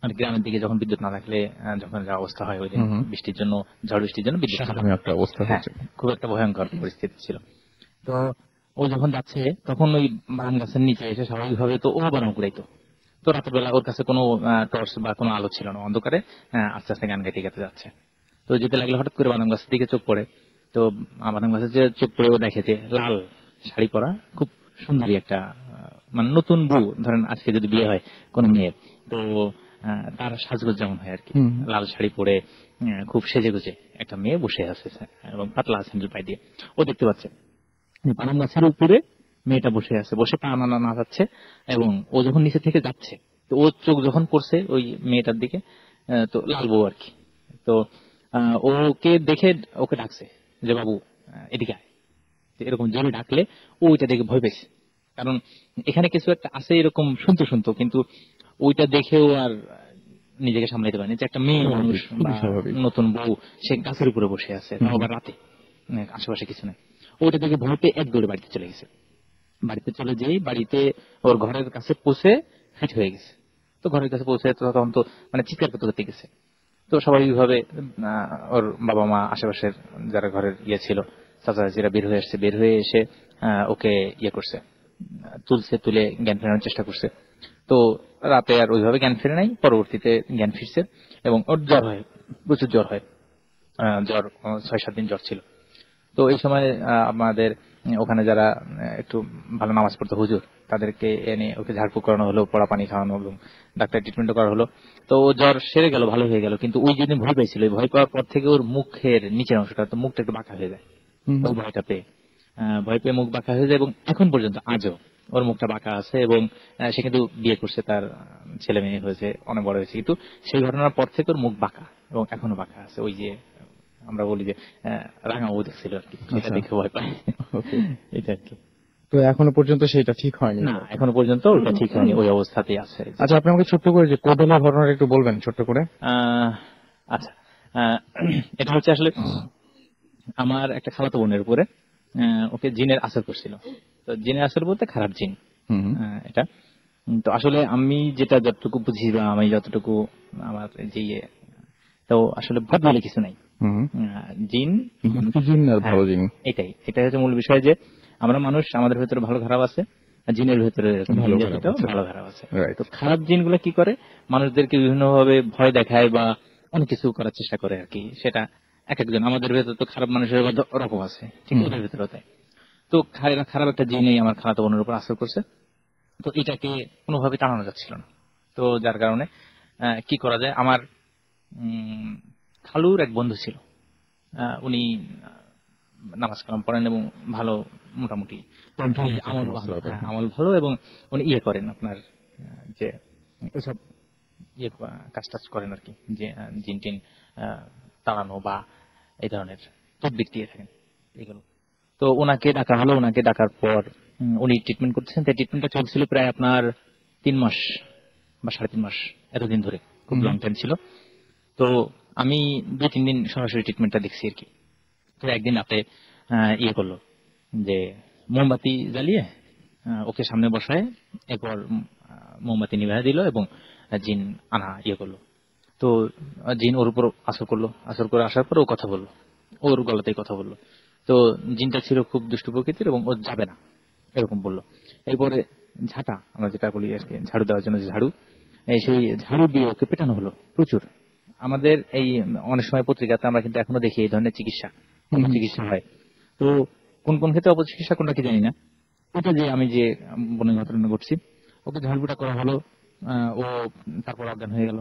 Speaker 4: আর গ্রামের দিকে যখন বিদ্যুৎ না থাকলে যখন যা অবস্থা হয় ওই দিন বৃষ্টির জন্য, ঝড় বৃষ্টির জন্য বিদ্যুৎ
Speaker 1: একটা অবস্থা হচ্ছে,
Speaker 4: খুব একটা ভয়ঙ্কর পরিস্থিতি ছিল। তো ও যখন যাচ্ছে তখন ওই বাদাম গাছের নিচে এসে স্বাভাবিকভাবে তো ও বাদাম কুড়াইতো। তো রাতের বেলা ওর কাছে কোনো টর্চ বা কোনো আলো ছিল না, অন্ধকারে আস্তে আস্তে গান গাইতে গাইতে যাচ্ছে। তো যেতে লাগলে হঠাৎ করে বাদাম গাছের দিকে চোখ পড়ে। তো বাদাম গাছের যে চোখ পড়ে ও দেখে যে লাল শাড়ি পরা খুব সুন্দরী একটা মানে নতুন বউ, ধরেন আজকে যদি বিয়ে হয় কোন মেয়ের, তো তার সাজগোজ যেমন হয় আর কি, লাল শাড়ি পরে খুব সেজে গুজে একটা মেয়ে বসে আছে এবং পাতলা স্যান্ডেল পায়ে দিয়ে। ও দেখতে পাচ্ছে বাদাম গাছের উপরে মেয়েটা বসে আছে, বসে পা না যাচ্ছে, এবং ও যখন নিচে থেকে যাচ্ছে তো ওর চোখ যখন পড়ছে ওই মেয়েটার দিকে, তো লাল বউ আর কি। তো ওকে দেখে ওকে ডাকছে যে বাবু এদিকে আয়। এরকম জোরে ডাকলে ও ওইটা দেখে ভয় পেয়েছে, কারণ এখানে কিছু একটা আছে এরকম শুনতো, কিন্তু ওইটা দেখেও আর নিজেকে সামলাইতে পারেনি যে একটা মেয়ে মানুষ নতুন বউ সে গাছের উপরে বসে আছে, আবার রাতে আশেপাশে কিছু নেই। ওইটা দেখে ভয় পেয়ে এক দৌড়ে বাড়িতে চলে গেছে। বাড়িতে চলে যেই বাড়িতে ওর ঘরের কাছে পৌঁছে ফিট হয়ে গেছে। তো ঘরের কাছে পৌঁছে তখন তো মানে চিৎকার করতে গেছে। তো স্বাভাবিকভাবে ওর বাবা মা আশেপাশের যারা ঘরের ইয়ে ছিল চাচা চাচিরা বের হয়ে এসে ওকে ইয়ে করছে, তুলে জ্ঞান ফেরানোর চেষ্টা করছে। তো রাতে আর ওইভাবে জ্ঞান ফিরে নাই, পরবর্তীতে জ্ঞান ফিরছে এবং ওর জ্বর হয়, প্রচুর জ্বর হয়, জ্বর 6-7 দিন জ্বর ছিল। তো এই সময় আমাদের ওখানে যারা একটু ভালো নামাজ পড়তো হুজুর, তাদেরকে এনে ওকে ঝাড়ফুঁক করানো হলো, পড়া পানি খাওয়ানো হলো, ডাক্তার ট্রিটমেন্টও করা হলো। তো ও জ্বর সেরে গেল, ভালো হয়ে গেল, কিন্তু ওই যেদিন ভয় পেয়েছিল, ভয় পাওয়ার পর থেকে ওর মুখের নিচের অংশটা, তো মুখটা একটু বাঁকা হয়ে যায় ওই ভয় পেয়ে মুখ বাঁকা হয়ে যায়, এবং এখন পর্যন্ত আজও ওর মুখটা বাঁকা আছে। এবং সে কিন্তু বিয়ে করছে, তার ছেলে মেয়ে হয়েছে, অনেক বড় হয়েছে, কিন্তু সেই ঘটনার পর থেকে ওর মুখ বাঁকা এবং এখনো বাঁকা আছে। ওই যে আমরা বলি যে রাঙা বউ দেখছিল আর কি, সেটা দেখে ভয় পায়, এটা আর কি।
Speaker 1: তো এখনো পর্যন্ত সেটা ঠিক হয়নি?
Speaker 4: না, এখনো পর্যন্ত ওটা ঠিক হয়নি, ওই অবস্থাতেই আছে।
Speaker 1: আচ্ছা, আপনি আমাকে ছোট্ট করে যে কোডলা ঘটনাটা একটু বলবেন ছোট্ট করে?
Speaker 4: আচ্ছা, এটা হচ্ছে আসলে আমার একটা খালাতো বোনের উপরে ওকে জিনের আসর করছিল। তো জিনের আসর বলতে খারাপ জিন এটা। তো আসলে আমি যেটা যতটুকু বুঝি বা আমি যতটুকু আমার যে তো আসলে ভয় বলে কিছু নাই, জিন
Speaker 1: আর ভালো জিন,
Speaker 4: এটাই হচ্ছে মূল বিষয়, যে আমরা মানুষ, আমাদের ভেতরে ভালো খারাপ আছে, জিনের ভেতরে ভালো খারাপ আছে। তো খারাপ জিনগুলো কি করে, মানুষদেরকে বিভিন্ন ভাবে ভয় দেখায় বা অনেক কিছু করার চেষ্টা করে আর কি। সেটা এক একজন, আমাদের ভেতরে তো খারাপ মানুষের রকম আছে, ঠিক ওদের ভেতরে তাই। তো খারাপ একটা জিনই আমার খালাতো বোনের উপর আসর করছে। তো এটাকে কোনোভাবে টানানো যাচ্ছিল না। তো যার কারণে কি করা যায়, আমার খালুর এক বন্ধু ছিল, উনি নামাজ কালাম পড়েন এবং ভালো, মোটামুটি আমল ভালো, এবং উনি ইয়ে করেন আপনার যে ওইসব ইয়ে কাজ টাজ করেন আর কি, যে জিন টিন তাড়ানো বা এই ধরনের তদবির দিয়ে থাকেন এগুলো। তো ওনাকে ডাকা হলো, ওনাকে ডাকার পর উনি ট্রিটমেন্ট করতেছেন। তাই ট্রিটমেন্টটা চলছিল প্রায় আপনার 3 মাস বা 3.5 মাস, এতদিন ধরে, খুব লং টাইম ছিল। তো আমি 2-3 দিন সরাসরি ট্রিটমেন্টটা দেখছি আর কি। তো একদিন আপনি ইয়ে করলো যে মোমবাতি জ্বালিয়ে ওকে সামনে বসায়, এরপর মোমবাতি নিভাইয়া দিল এবং জিন আনা ইয়ে করলো। তো জিন ওর উপর আসর করলো, আসর করে আসার পর ও কথা বললো, ওর গলাতেই কথা বললো। তো জিনটা ছিল খুব দুষ্ট প্রকৃতির এবং ও যাবে না এরকম বললো। এরপরে ঝাঁটা, আমরা যেটা বলি আর কি, ঝাড়ু দেওয়ার জন্য যে ঝাড়ু, সেই ঝাড়ু দিয়ে ওকে পেটানো হলো প্রচুর। আমাদের এই অনেক সময় পত্রিকাতে আমরা কিন্তু এখনো দেখি এই ধরনের চিকিৎসা চিকিৎসা হয়। তো কোন কোন ক্ষেত্রে অপচিকিৎসা কোনটা কি জানি না, ওটা যে আমি যে বোনের ঘটনা ঘটছি, ওকে ঝাড়ুটা করা হলো, ও তারপর অজ্ঞান হয়ে গেল।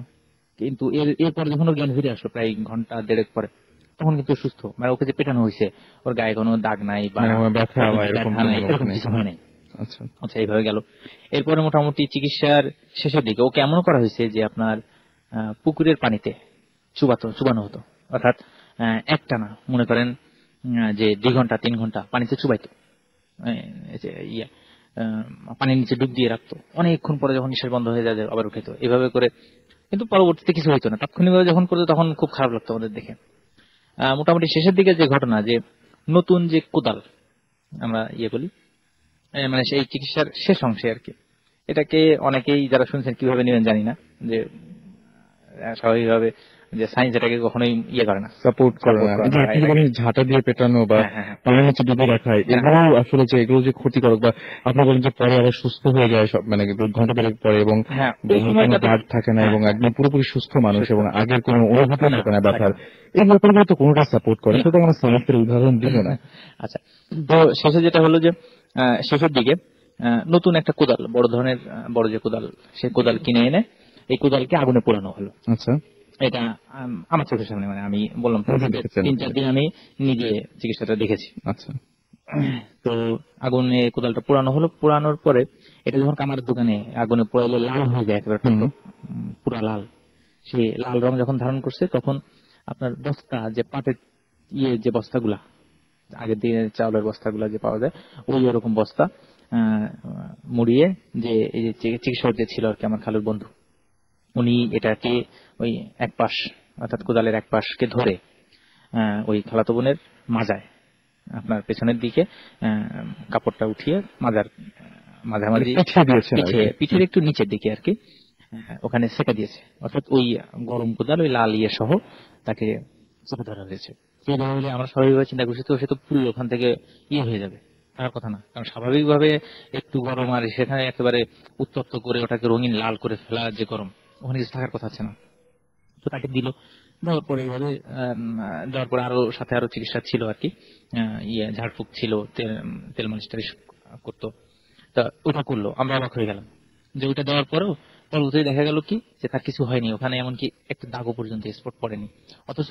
Speaker 4: কিন্তু এরপর যখন ওর জ্ঞান ফিরে আসলো প্রায় ঘন্টা দেড়েক পরে, তখন কিন্তু সুস্থ, মানে ওকে যে পেটানো হয়েছে ওর গায়ে কোনো দাগ নাই বা
Speaker 1: ব্যথা বা এরকম
Speaker 4: ব্যথা নাই, এরকম কিছু হয় নাই।
Speaker 1: আচ্ছা
Speaker 4: আচ্ছা, এইভাবে গেল। এরপরে মোটামুটি চিকিৎসার শেষের দিকে ওকে এমন করা হয়েছে যে আপনার পুকুরের পানিতে চুবানো হতো, অর্থাৎ একটানা মনে করেন যে 2 ঘন্টা 3 ঘন্টা পানিতে চুবাইতো, পানির নিচে ডুব দিয়ে রাখতো। অনেকক্ষণ পরে যখন নিঃশ্বাস বন্ধ হয়ে যায় আবার উঠেতো, এভাবে করে। কিন্তু পরবর্তীতে কিছু হইতো না, তাৎক্ষণিকভাবে যখন করতো তখন খুব খারাপ লাগতো আমাদের দেখে। মোটামুটি শেষের দিকে যে ঘটনা, যে নতুন যে কোদাল আমরা বলি, মানে সেই চিকিৎসার শেষ অংশে আর কি, এটাকে অনেকেই যারা শুনছেন কিভাবে নেবেন জানি না, যে স্বাভাবিকভাবে যে সায়েন্স এটাকে কখনোই করে না,
Speaker 1: সাপোর্ট করে না।
Speaker 4: করে
Speaker 1: এই যে
Speaker 4: না।
Speaker 1: আপনি বলেন ঝাঁটা দিয়ে পেটানো বা পানির নিচে ডুবে রাখা, এগুলো আসলে যে এগুলো যে ক্ষতিকারক, বা আপনি বলেন যে পরে আবার সুস্থ হয়ে যায় সব, মানে ঘন্টা দেড়েক পরে, এবং কোনো দাগ থাকে না এবং একদম পুরোপুরি সুস্থ মানুষ এবং আগের কোনো অনুভূতি থাকে না ব্যথার, এই ব্যাপারগুলো তো কোনোটা সাপোর্ট করে, সেটা আমরা সায়েন্সের উদাহরণ দিব না।
Speaker 4: আচ্ছা, তো শেষে যেটা হলো যে শেষের দিকে নতুন একটা কোদাল, বড় ধরনের বড় যে কোদাল, সেই কোদাল কিনে এনে এই কোদালকে আগুনে পোড়ানো হলো।
Speaker 1: আচ্ছা,
Speaker 4: এটা আমার চোখের সামনে, মানে আমি বললাম 3-4 দিন আমি নিজে চিকিৎসাটা দেখেছি।
Speaker 1: আচ্ছা,
Speaker 4: তো আগুনে কোদালটা পোড়ানো হলো। পোড়ানোর পরে এটা যখন কামারের দোকানে আগুনে পোড়াইলে লাল হয়ে যায়, একেবারে পুরা লাল, সেই লাল রং যখন ধারণ করছে, তখন আপনার বস্তা, যে পাটের যে বস্তাগুলা, আগের দিনে চাউলের বস্তাগুলা যে পাওয়া যায়, ওই ওরকম বস্তা মুড়িয়ে, যে এই যে চিকিৎসক যে ছিল আর কি, আমার খালুর বন্ধু, উনি এটাকে ওই এক পাশ, অর্থাৎ কোদালের এক পাশকে ধরে ওই খালাতো বোনের মাজায়, আপনার পেছনের দিকে কাপড়টা উঠিয়ে মাজার মাঝামাঝি পিঠের একটু নিচের দিকে আর কি, ওখানে সেঁকা দিয়েছে। অর্থাৎ ওই গরম কোদাল ওই লাল সহ তাকে চেপে ধরা হয়েছে। আমরা স্বাভাবিকভাবে চিন্তা করছি তো সে তো পুরো ওখান থেকে হয়ে যাবে, তার কথা না, কারণ স্বাভাবিকভাবে একটু গরম, আর সেখানে একেবারে উত্তপ্ত করে ওটাকে রঙিন লাল করে ফেলা যে গরম, ওখানে কিছু থাকার কথা আছে না। তো তাকে দিল, দেওয়ার পরে এইভাবে দেওয়ার পরে আরো সাথে আরো চিকিৎসা ছিল আর কি, ঝাড়ফুঁক ছিল, তেল মালিশ টালিশ করতো। তা ওটা করলো, আমরা অবাক হয়ে গেলাম যে ওইটা দেওয়ার পরেও পরবর্তীতে দেখা গেল কি, যে তার কিছু হয়নি, ওখানে এমনকি একটা দাগও পর্যন্ত স্পট পড়েনি। অথচ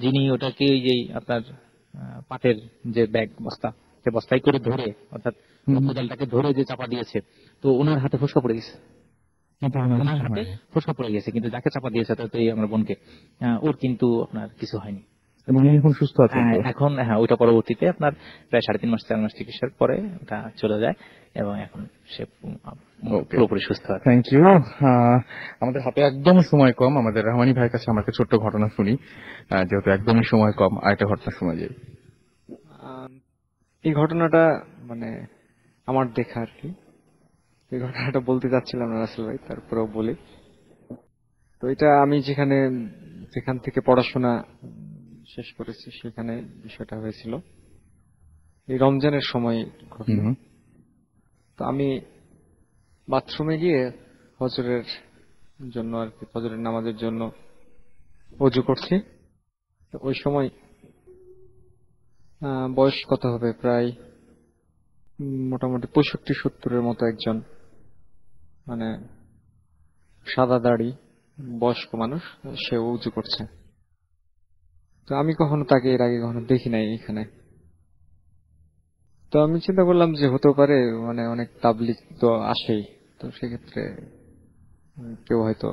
Speaker 4: যিনি ওটাকে ওই যে আপনার পাটের যে ব্যাগ বস্তা, সে বস্তায় করে ধরে, অর্থাৎ কোদালটাকে ধরে যে চাপা দিয়েছে, তো ওনার হাতে ফোসকা পড়ে গেছে, ফোসকা পড়ে গেছে, কিন্তু যাকে চাপা দিয়েছে তাতে আমার বোনকে, ওর কিন্তু আপনার কিছু হয়নি
Speaker 1: এবং এখন সুস্থ আছে।
Speaker 4: এখন ওইটা পরবর্তীতে আপনার প্রায় 3.5-4 মাস চিকিৎসার পরে ওটা চলে যায় এবং এখন সে পুরোপুরি সুস্থ আছে।
Speaker 1: Thank you. আমাদের হাতে একদম সময় কম, আমাদের রহমানী ভাইয়ের কাছে আমরা একটা ছোট্ট ঘটনা শুনি, যেহেতু একদমই সময় কম, আরেকটা ঘটনা শোনা যায়।
Speaker 3: এই ঘটনাটা মানে আমার দেখা আর কি, এই ঘটনাটা বলতে যাচ্ছিলাম না রাসেল ভাই, তারপরেও বলি। তো এটা আমি যেখান থেকে পড়াশোনা শেষ করেছি সেখানে বিষয়টা হয়েছিল এই রমজানের সময় ঘটনা। তো আমি বাথরুমে গিয়ে ফজরের জন্য আর কি, ফজরের নামাজের জন্য ওযু করছি। ওই সময় বয়স কত হবে, প্রায় মোটামুটি 65-70-এর মতো একজন, মানে সাদা দাড়ি বয়স্ক মানুষ, সে উজু করছে। তো আমি কখনো তাকে এর আগে কখনো দেখি নাই এখানে। তো আমি চিন্তা করলাম যে হতে পারে, মানে অনেক তাবলিগ তো আসেই, তো সেক্ষেত্রে কেউ হয়তো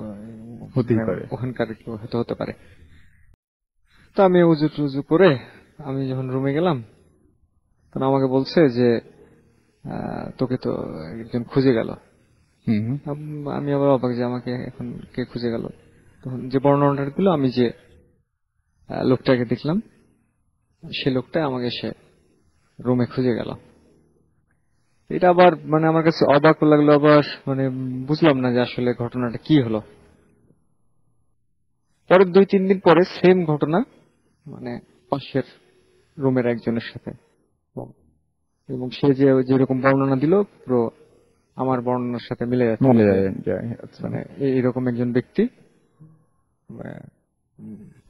Speaker 3: ওখানকার কেউ হয়তো হতে পারে। তো আমি উজু টুজু করে আমি যখন রুমে গেলাম, তখন আমাকে বলছে যে তোকে তো একজন খুঁজে গেল। আমি আবার অবাক যে আমাকে এখন কে খুঁজে গেল। তখন যে বর্ণনাটা দিল, আমি যে লোকটাকে দেখলাম, সে লোকটা আমাকে সে রুমে খুঁজে গেল। এটা আবার মানে আমার কাছে অবাক লাগলো, আবার মানে বুঝলাম না যে আসলে ঘটনাটা কি হলো। পরের 2-3 দিন পরে সেম ঘটনা, মানে পাশের রুমের একজনের সাথে, এবং সে যেরকম বর্ণনা দিল পুরো আমার বর্ণনার সাথে মিলে যাচ্ছে। মানে এইরকম একজন ব্যক্তি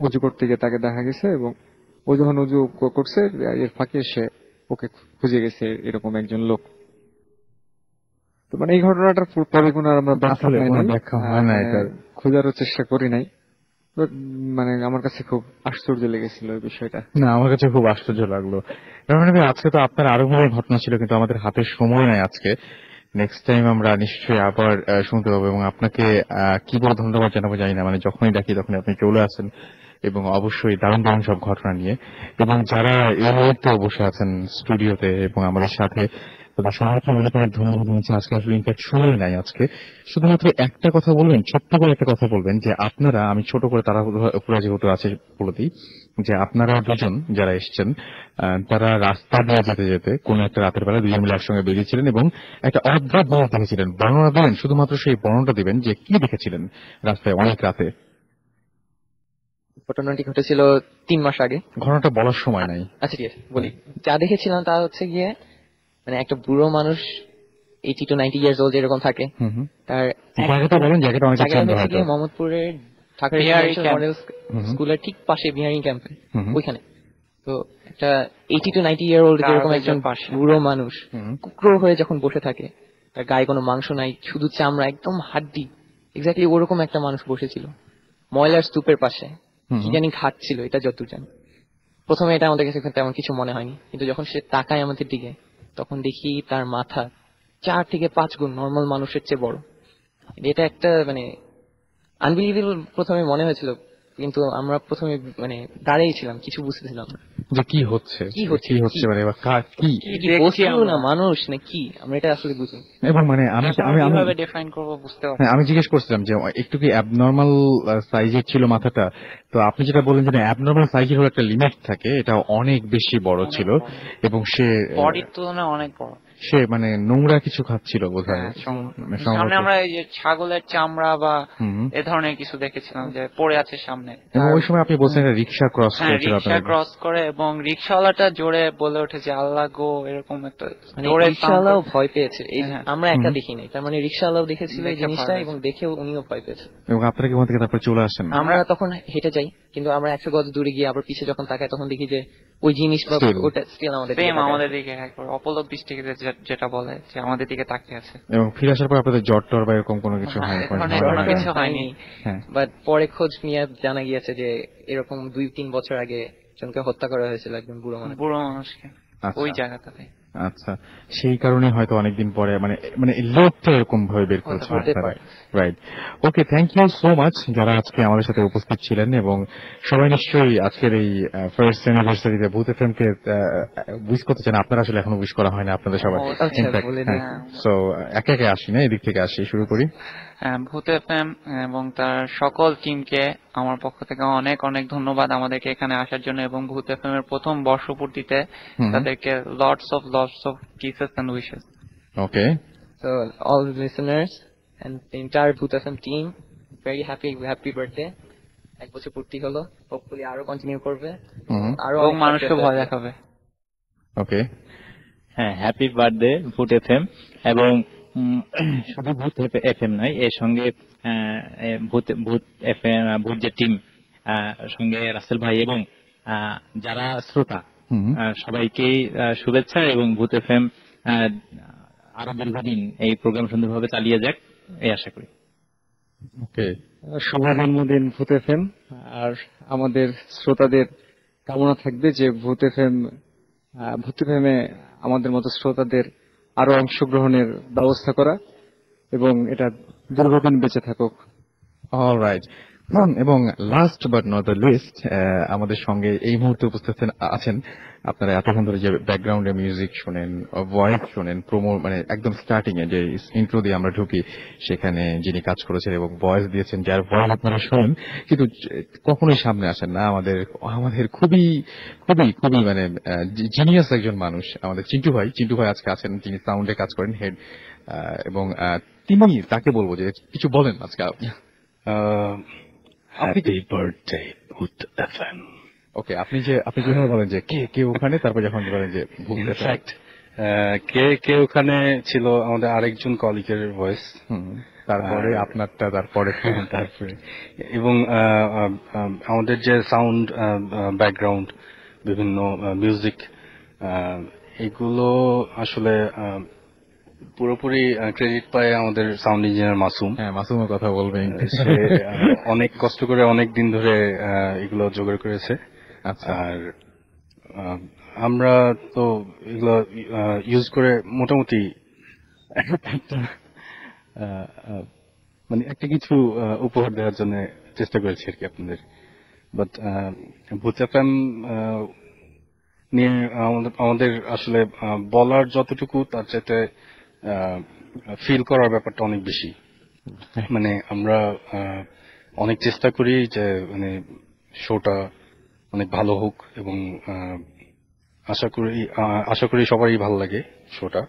Speaker 3: উজু করতে গিয়ে তাকে দেখা গেছে, এবং ও যখন উজু করছে এর ফাঁকে সে ওকে খুঁজে গেছে এরকম একজন লোক। তো মানে এই ঘটনাটার পরে কোনো আর আমরা
Speaker 1: ব্যাখ্যা হয় না এটার।
Speaker 3: খোঁজারও চেষ্টা করি নাই। মানে আমার কাছে খুব আশ্চর্য লেগেছিল এই বিষয়টা।
Speaker 1: না, আমার কাছে খুব আশ্চর্য লাগলো। আজকে তো আপনার আরো ভালো ঘটনা ছিল, কিন্তু আমাদের হাতে সময় নাই আজকে। নেক্সট টাইম আমরা নিশ্চয়ই আবার শুনতে পাবো, এবং আপনাকে কি বলে ধন্যবাদ জানাবো জানি না। মানে যখনই ডাকি তখনই আপনি চলে আসেন, এবং অবশ্যই দারুণ দারুণ সব ঘটনা নিয়ে। এবং যারা এই মুহূর্তে বসে আছেন স্টুডিওতে এবং আমাদের সাথে, তাদের সবাইকে অনেক অনেক ধন্যবাদ জানাচ্ছি। আজকে আসলে ইনফ্যাক্ট সময় নাই আজকে। শুধুমাত্র একটা কথা বলবেন, ছোট্ট করে একটা কথা বলবেন, যে আপনারা, আমি ছোট করে তারা পুরো যেহেতু আছে বলে দিই, যে আপনারা দুজন যারা এসছেন তারা রাস্তা দিয়ে যেতে যেতে কোন একটা রাতের বেলা দুজন মিলে একসঙ্গে বেরিয়েছিলেন এবং একটা অদ্ভুত জিনিস দেখেছিলেন। বর্ণনা দেবেন, শুধুমাত্র সেই বর্ণনাটা দিবেন যে কি দেখেছিলেন রাস্তায় অনেক রাতে।
Speaker 6: ঘটনাটি ঘটেছিল 3 মাস আগে।
Speaker 1: ঘটনাটা বলার সময় নাই।
Speaker 6: আচ্ছা ঠিক আছে, বলি। যা দেখেছিলাম তা হচ্ছে গিয়ে, মানে একটা বুড়ো মানুষ 80 to 90 years old যেরকম থাকে, তার
Speaker 1: জায়গাটা বলেন, জায়গাটা অনেক
Speaker 6: জায়গাটা
Speaker 1: সুন্দর
Speaker 6: হচ্ছে
Speaker 1: হয়তো।
Speaker 6: গিয়ে মোহাম্মদপুরের ঢাকা মডেল স্কুলের ঠিক পাশে বিহারিং ক্যাম্পে, ওইখানে। তো একটা 80 to 90 year old যেরকম একজন বুড়ো মানুষ কুকরো হয়ে যখন বসে থাকে, তার গায়ে কোনো মাংস নাই, শুধু চামড়া, একদম হাড্ডি, এক্স্যাক্টলি ওরকম একটা মানুষ বসেছিল ময়লার স্তূপের পাশে। কি জানি খাচ্ছিল, এটা যতদূর জানি। প্রথমে এটা আমাদের কাছে তেমন কিছু মনে হয়নি, কিন্তু যখন সে তাকায় আমাদের দিকে, তখন দেখি তার মাথা 4 থেকে 5 গুণ নর্মাল মানুষের চেয়ে বড়। এটা একটা মানে আনবিলিভেবল প্রথমে মনে হয়েছিল, কিন্তু আমরা প্রথমে মানে দাঁড়িয়েছিলাম, কিছু বুঝতেছিলাম না
Speaker 1: যে কি হচ্ছে মানে কি
Speaker 6: বস্তু না মানুষ না কি, আমরা এটা আসলে বুঝি।
Speaker 1: এবং মানে আমি
Speaker 5: কিভাবে ডিফাইন করব বুঝতে পারছি।
Speaker 1: আমি জিজ্ঞেস করছিলাম যে একটু কি অ্যাবনর্মাল সাইজের ছিল মাথাটা, তো আপনি যেটা বললেন যে অ্যাবনর্মাল সাইজের হলো একটা লিমিট থাকে, এটা অনেক বেশি বড় ছিল, এবং সে
Speaker 5: বডির তুলনায় অনেক বড়।
Speaker 1: সে মানে নোংরা কিছু খাচ্ছিল বোধহয়।
Speaker 5: সামনে আমরা এই যে ছাগলের চামড়া বা এ ধরনের কিছু দেখেছিলাম যে পড়ে আছে সামনে।
Speaker 1: এবং ওই সময় আপনি বলছেন রিক্সা ক্রস করেছিল,
Speaker 5: রিক্সা ক্রস করে, এবং রিক্সাওয়ালাটা জোরে বলে উঠেছে আল্লাহ গো, এরকম একটা জোরে।
Speaker 6: রিক্সাওয়ালাও ভয় পেয়েছে, আমরা একা দেখি নাই, তার মানে রিক্সাওয়ালাও দেখেছিল এই জিনিসটা, এবং দেখেও উনিও ভয় পেয়েছে।
Speaker 1: এবং আপনারা কি ওখান থেকে তারপরে চলে আসেন?
Speaker 6: আমরা তখন হেঁটে যাই, কিন্তু আমরা 100 গজ দূরে গিয়ে আবার পিছে যখন তাকাই, তখন দেখি যে ওই জিনিস বা ওটা স্টিল আমাদের দিকে একবার অপলক দৃষ্টিতে যেটা বলে যে আমাদের দিকে তাকিয়ে আছে।
Speaker 1: এবং ফিরে আসার পর আপনাদের জ্বর টর বা এরকম কোনো কিছু
Speaker 6: কিছু হয়নি, বাট পরে খোঁজ নিয়ে জানা গিয়েছে যে এরকম 2-3 বছর আগে একজনকে হত্যা করা হয়েছিল, একজন বুড়ো মানুষকে ওই জায়গাটাতে।
Speaker 1: আচ্ছা, সেই কারণে হয়তো অনেকদিন পরে মানে লোকটা এরকম ভাবে বের করেছে। Right, okay, thank you so much যারা আজকে আমাদের সাথে উপস্থিত ছিলেন, এবং সবাই নিশ্চয়ই আজকের এই ফার্স্ট অ্যানিভার্সারিতে ভূত এফএম-কে উইশ করতে চান। আপনারা আসলে এখনো উইশ করা হয় না আপনাদের সবাই। সো একে একে আসি না, এদিক থেকে আসি, শুরু করি।
Speaker 5: ভূত এফএম এবং তার সকল টিমকে আমার পক্ষ থেকে অনেক অনেক ধন্যবাদ আমাদেরকে এখানে আসার জন্য, এবং ভূত এফএম এর প্রথম বর্ষপূর্তিতে তাদেরকে lots of kisses and wishes.
Speaker 1: Okay.
Speaker 6: So all the listeners and the entire Bhoot FM team, very happy birthday. এক বছর পূর্তি হলো, হোপফুলি আরো কন্টিনিউ করবে, আরো মানুষকে ভয় দেখাবে।
Speaker 1: ওকে,
Speaker 4: হ্যাঁ, হ্যাপি বার্থডে ভূত এফএম। এবং শুধু ভূত এফএম নয়, এর সঙ্গে ভূত এফএম, ভূত যে টিম, সঙ্গে রাসেল ভাই এবং যারা শ্রোতা সবাইকেই শুভেচ্ছা, এবং ভূত এফএম আরো দীর্ঘদিন এই প্রোগ্রাম সুন্দরভাবে চালিয়ে যাক, এই আশা করি।
Speaker 1: ওকে,
Speaker 3: শুভ জন্মদিন ভূত এফএম। আর আমাদের শ্রোতাদের কামনা থাকবে যে ভূত এফএমে আমাদের মতো শ্রোতাদের আরো অংশগ্রহণের ব্যবস্থা করা, এবং এটা দীর্ঘদিন বেঁচে থাকুক।
Speaker 1: অলরাইট, এবং last but not the least, আমাদের সঙ্গে এই মুহূর্তে উপস্থিত আছেন, আপনারা এতক্ষণ ধরে যে ব্যাকগ্রাউন্ডে মিউজিক শোনেন, ভয়েস শোনেন, প্রোমো মানে একদম স্টার্টিং এ যে ইন্ট্রো দিয়ে আমরা ঢুকি, সেখানে যিনি কাজ করেছেন এবং ভয়েস দিয়েছেন, যার ভয়েস আপনারা শোনেন কিন্তু কখনোই সামনে আসেন না, আমাদের খুবই খুবই খুবই মানে জিনিয়াস একজন মানুষ, আমাদের চিন্টু ভাই আজকে আছেন, যিনি সাউন্ডে কাজ করেন, হেড, এবং তিনি, তাকে বলবো যে কিছু বলেন আজকে।
Speaker 7: হ্যাপি বার্থডে ভূত এফএম।
Speaker 1: ওকে, আপনি যেভাবে বলেন যে কে ওখানে, তারপর যখন বলেন যে ভূত এফএম,
Speaker 7: কে কে ওখানে ছিল আমাদের আরেকজন কলিগের ভয়েস।
Speaker 1: তারপরে আপনারটা, তারপরে
Speaker 7: তারপরে এবং আমাদের যে সাউন্ড ব্যাকগ্রাউন্ড, বিভিন্ন মিউজিক, এগুলো আসলে পুরোপুরি ক্রেডিট পায় আমাদের সাউন্ড ইঞ্জিনিয়ার মাসুম।
Speaker 1: হ্যাঁ, মাসুমের কথা বলবেন।
Speaker 7: সে অনেক কষ্ট করে অনেক দিন ধরে এগুলো জোগাড় করেছে।
Speaker 1: আচ্ছা,
Speaker 7: আর আমরা তো এগুলো ইউজ করে মোটামুটি মানে একটা কিছু উপহার দেওয়ার জন্য চেষ্টা করেছি আর কি আপনাদের। বাট ভূত এফএম নিয়ে আমাদের আসলে বলার যতটুকু তার চাইতে ফিল করার ব্যাপারটা অনেক বেশি। মানে আমরা অনেক চেষ্টা করি যে মানে শোটা অনেক ভালো হোক, এবং আশা করি সবারই ভালো লাগে শোটা।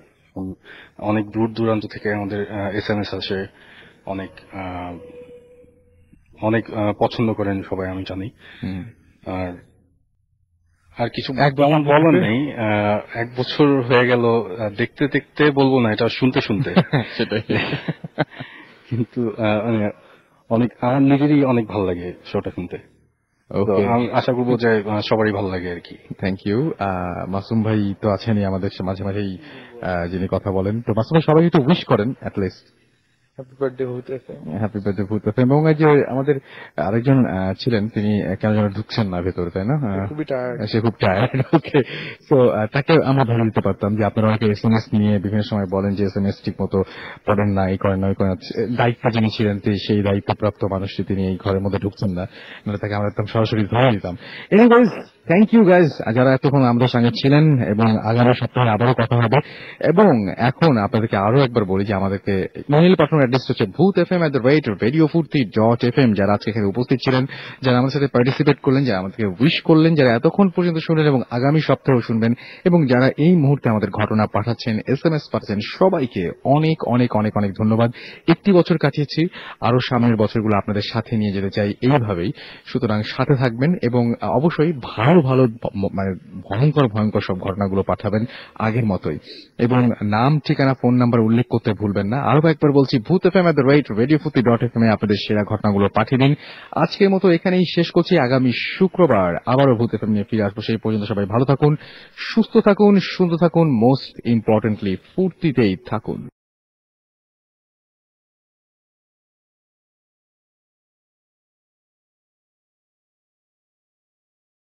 Speaker 7: অনেক দূর দূরান্ত থেকে আমাদের SMS আসে, অনেক অনেক পছন্দ করেন সবাই, আমি জানি। আর কিছু একদম বলার নেই। 1 বছর হয়ে গেল, দেখতে দেখতে বলবো না, এটা শুনতে শুনতে
Speaker 1: সেটাই।
Speaker 7: কিন্তু অনেক আমার নিজেরই অনেক ভালো লাগে শোটা শুনতে। আমি আশা করবো যে সবারই ভালো লাগে আর কি।
Speaker 1: Thank you. মাসুম ভাই তো আছেনই আমাদের মাঝে মাঝেই, যিনি কথা বলেন। তো মাসুম ভাই সবাই একটু উইশ করেন অ্যাটলিস্ট।
Speaker 3: হ্যাপি বার্থডে ভূত এফএম।
Speaker 1: হ্যাপি বার্থডে ভূত এফএম। এবং এই যে আমাদের আরেকজন ছিলেন, তিনি কেন যেন ঢুকছেন না ভেতরে, তাই না? সে খুব টায়ার্ড। ওকে, তো তাকে আমরা ধরে দিতে পারতাম যে আপনারা অনেকে SMS নিয়ে বিভিন্ন সময় বলেন যে SMS ঠিক মতো পড়েন না, এই করেন না, ওই করেন না। দায়িত্ব যিনি ছিলেন, সেই দায়িত্বপ্রাপ্ত মানুষটি তিনি এই ঘরের মধ্যে ঢুকছেন না, নাহলে তাকে আমরা একদম সরাসরি ধরে দিতাম। এনিওয়েজ, থ্যাংক ইউ গাইজ যারা এতক্ষণ আমাদের সঙ্গে ছিলেন, এবং আগামী সপ্তাহে আবারও কথা হবে। এবং এখন আপনাদেরকে আরো একবার বলি যে আমাদেরকে ইমেল পাঠানোর অ্যাড্রেস হচ্ছে boothfm@radiofurti.fm। যারা আজকে এখানে উপস্থিত ছিলেন, যারা আমাদের সাথে পার্টিসিপেট করলেন, যারা আমাদেরকে উইশ করলেন, যারা এতক্ষণ পর্যন্ত শুনলেন এবং আগামী সপ্তাহেও শুনবেন, এবং যারা এই মুহূর্তে আমাদের ঘটনা পাঠাচ্ছেন, SMS পাঠাচ্ছেন, সবাইকে অনেক অনেক অনেক অনেক ধন্যবাদ। 1টি বছর কাটিয়েছি, আরো সামনের বছরগুলো আপনাদের সাথে নিয়ে যেতে চাই এইভাবেই। সুতরাং সাথে থাকবেন, এবং অবশ্যই ভালো ভালো মানে ভয়ঙ্কর ভয়ঙ্কর সব ঘটনাগুলো পাঠাবেন আগের মতোই, এবং নাম, ঠিকানা, ফোন নাম্বার উল্লেখ করতে ভুলবেন না। আরো একবার বলছি, boothfm@radiofurti.fm আপনাদের সেরা ঘটনাগুলো পাঠিয়ে দিন। আজকের মতো এখানেই শেষ করছি। আগামী শুক্রবার আবারও ভূত এফএম নিয়ে ফিরে আসবো। সেই পর্যন্ত সবাই ভালো থাকুন, সুস্থ থাকুন, সুন্দর থাকুন, মোস্ট ইম্পর্টেন্টলি ফুর্তিতেই থাকুন।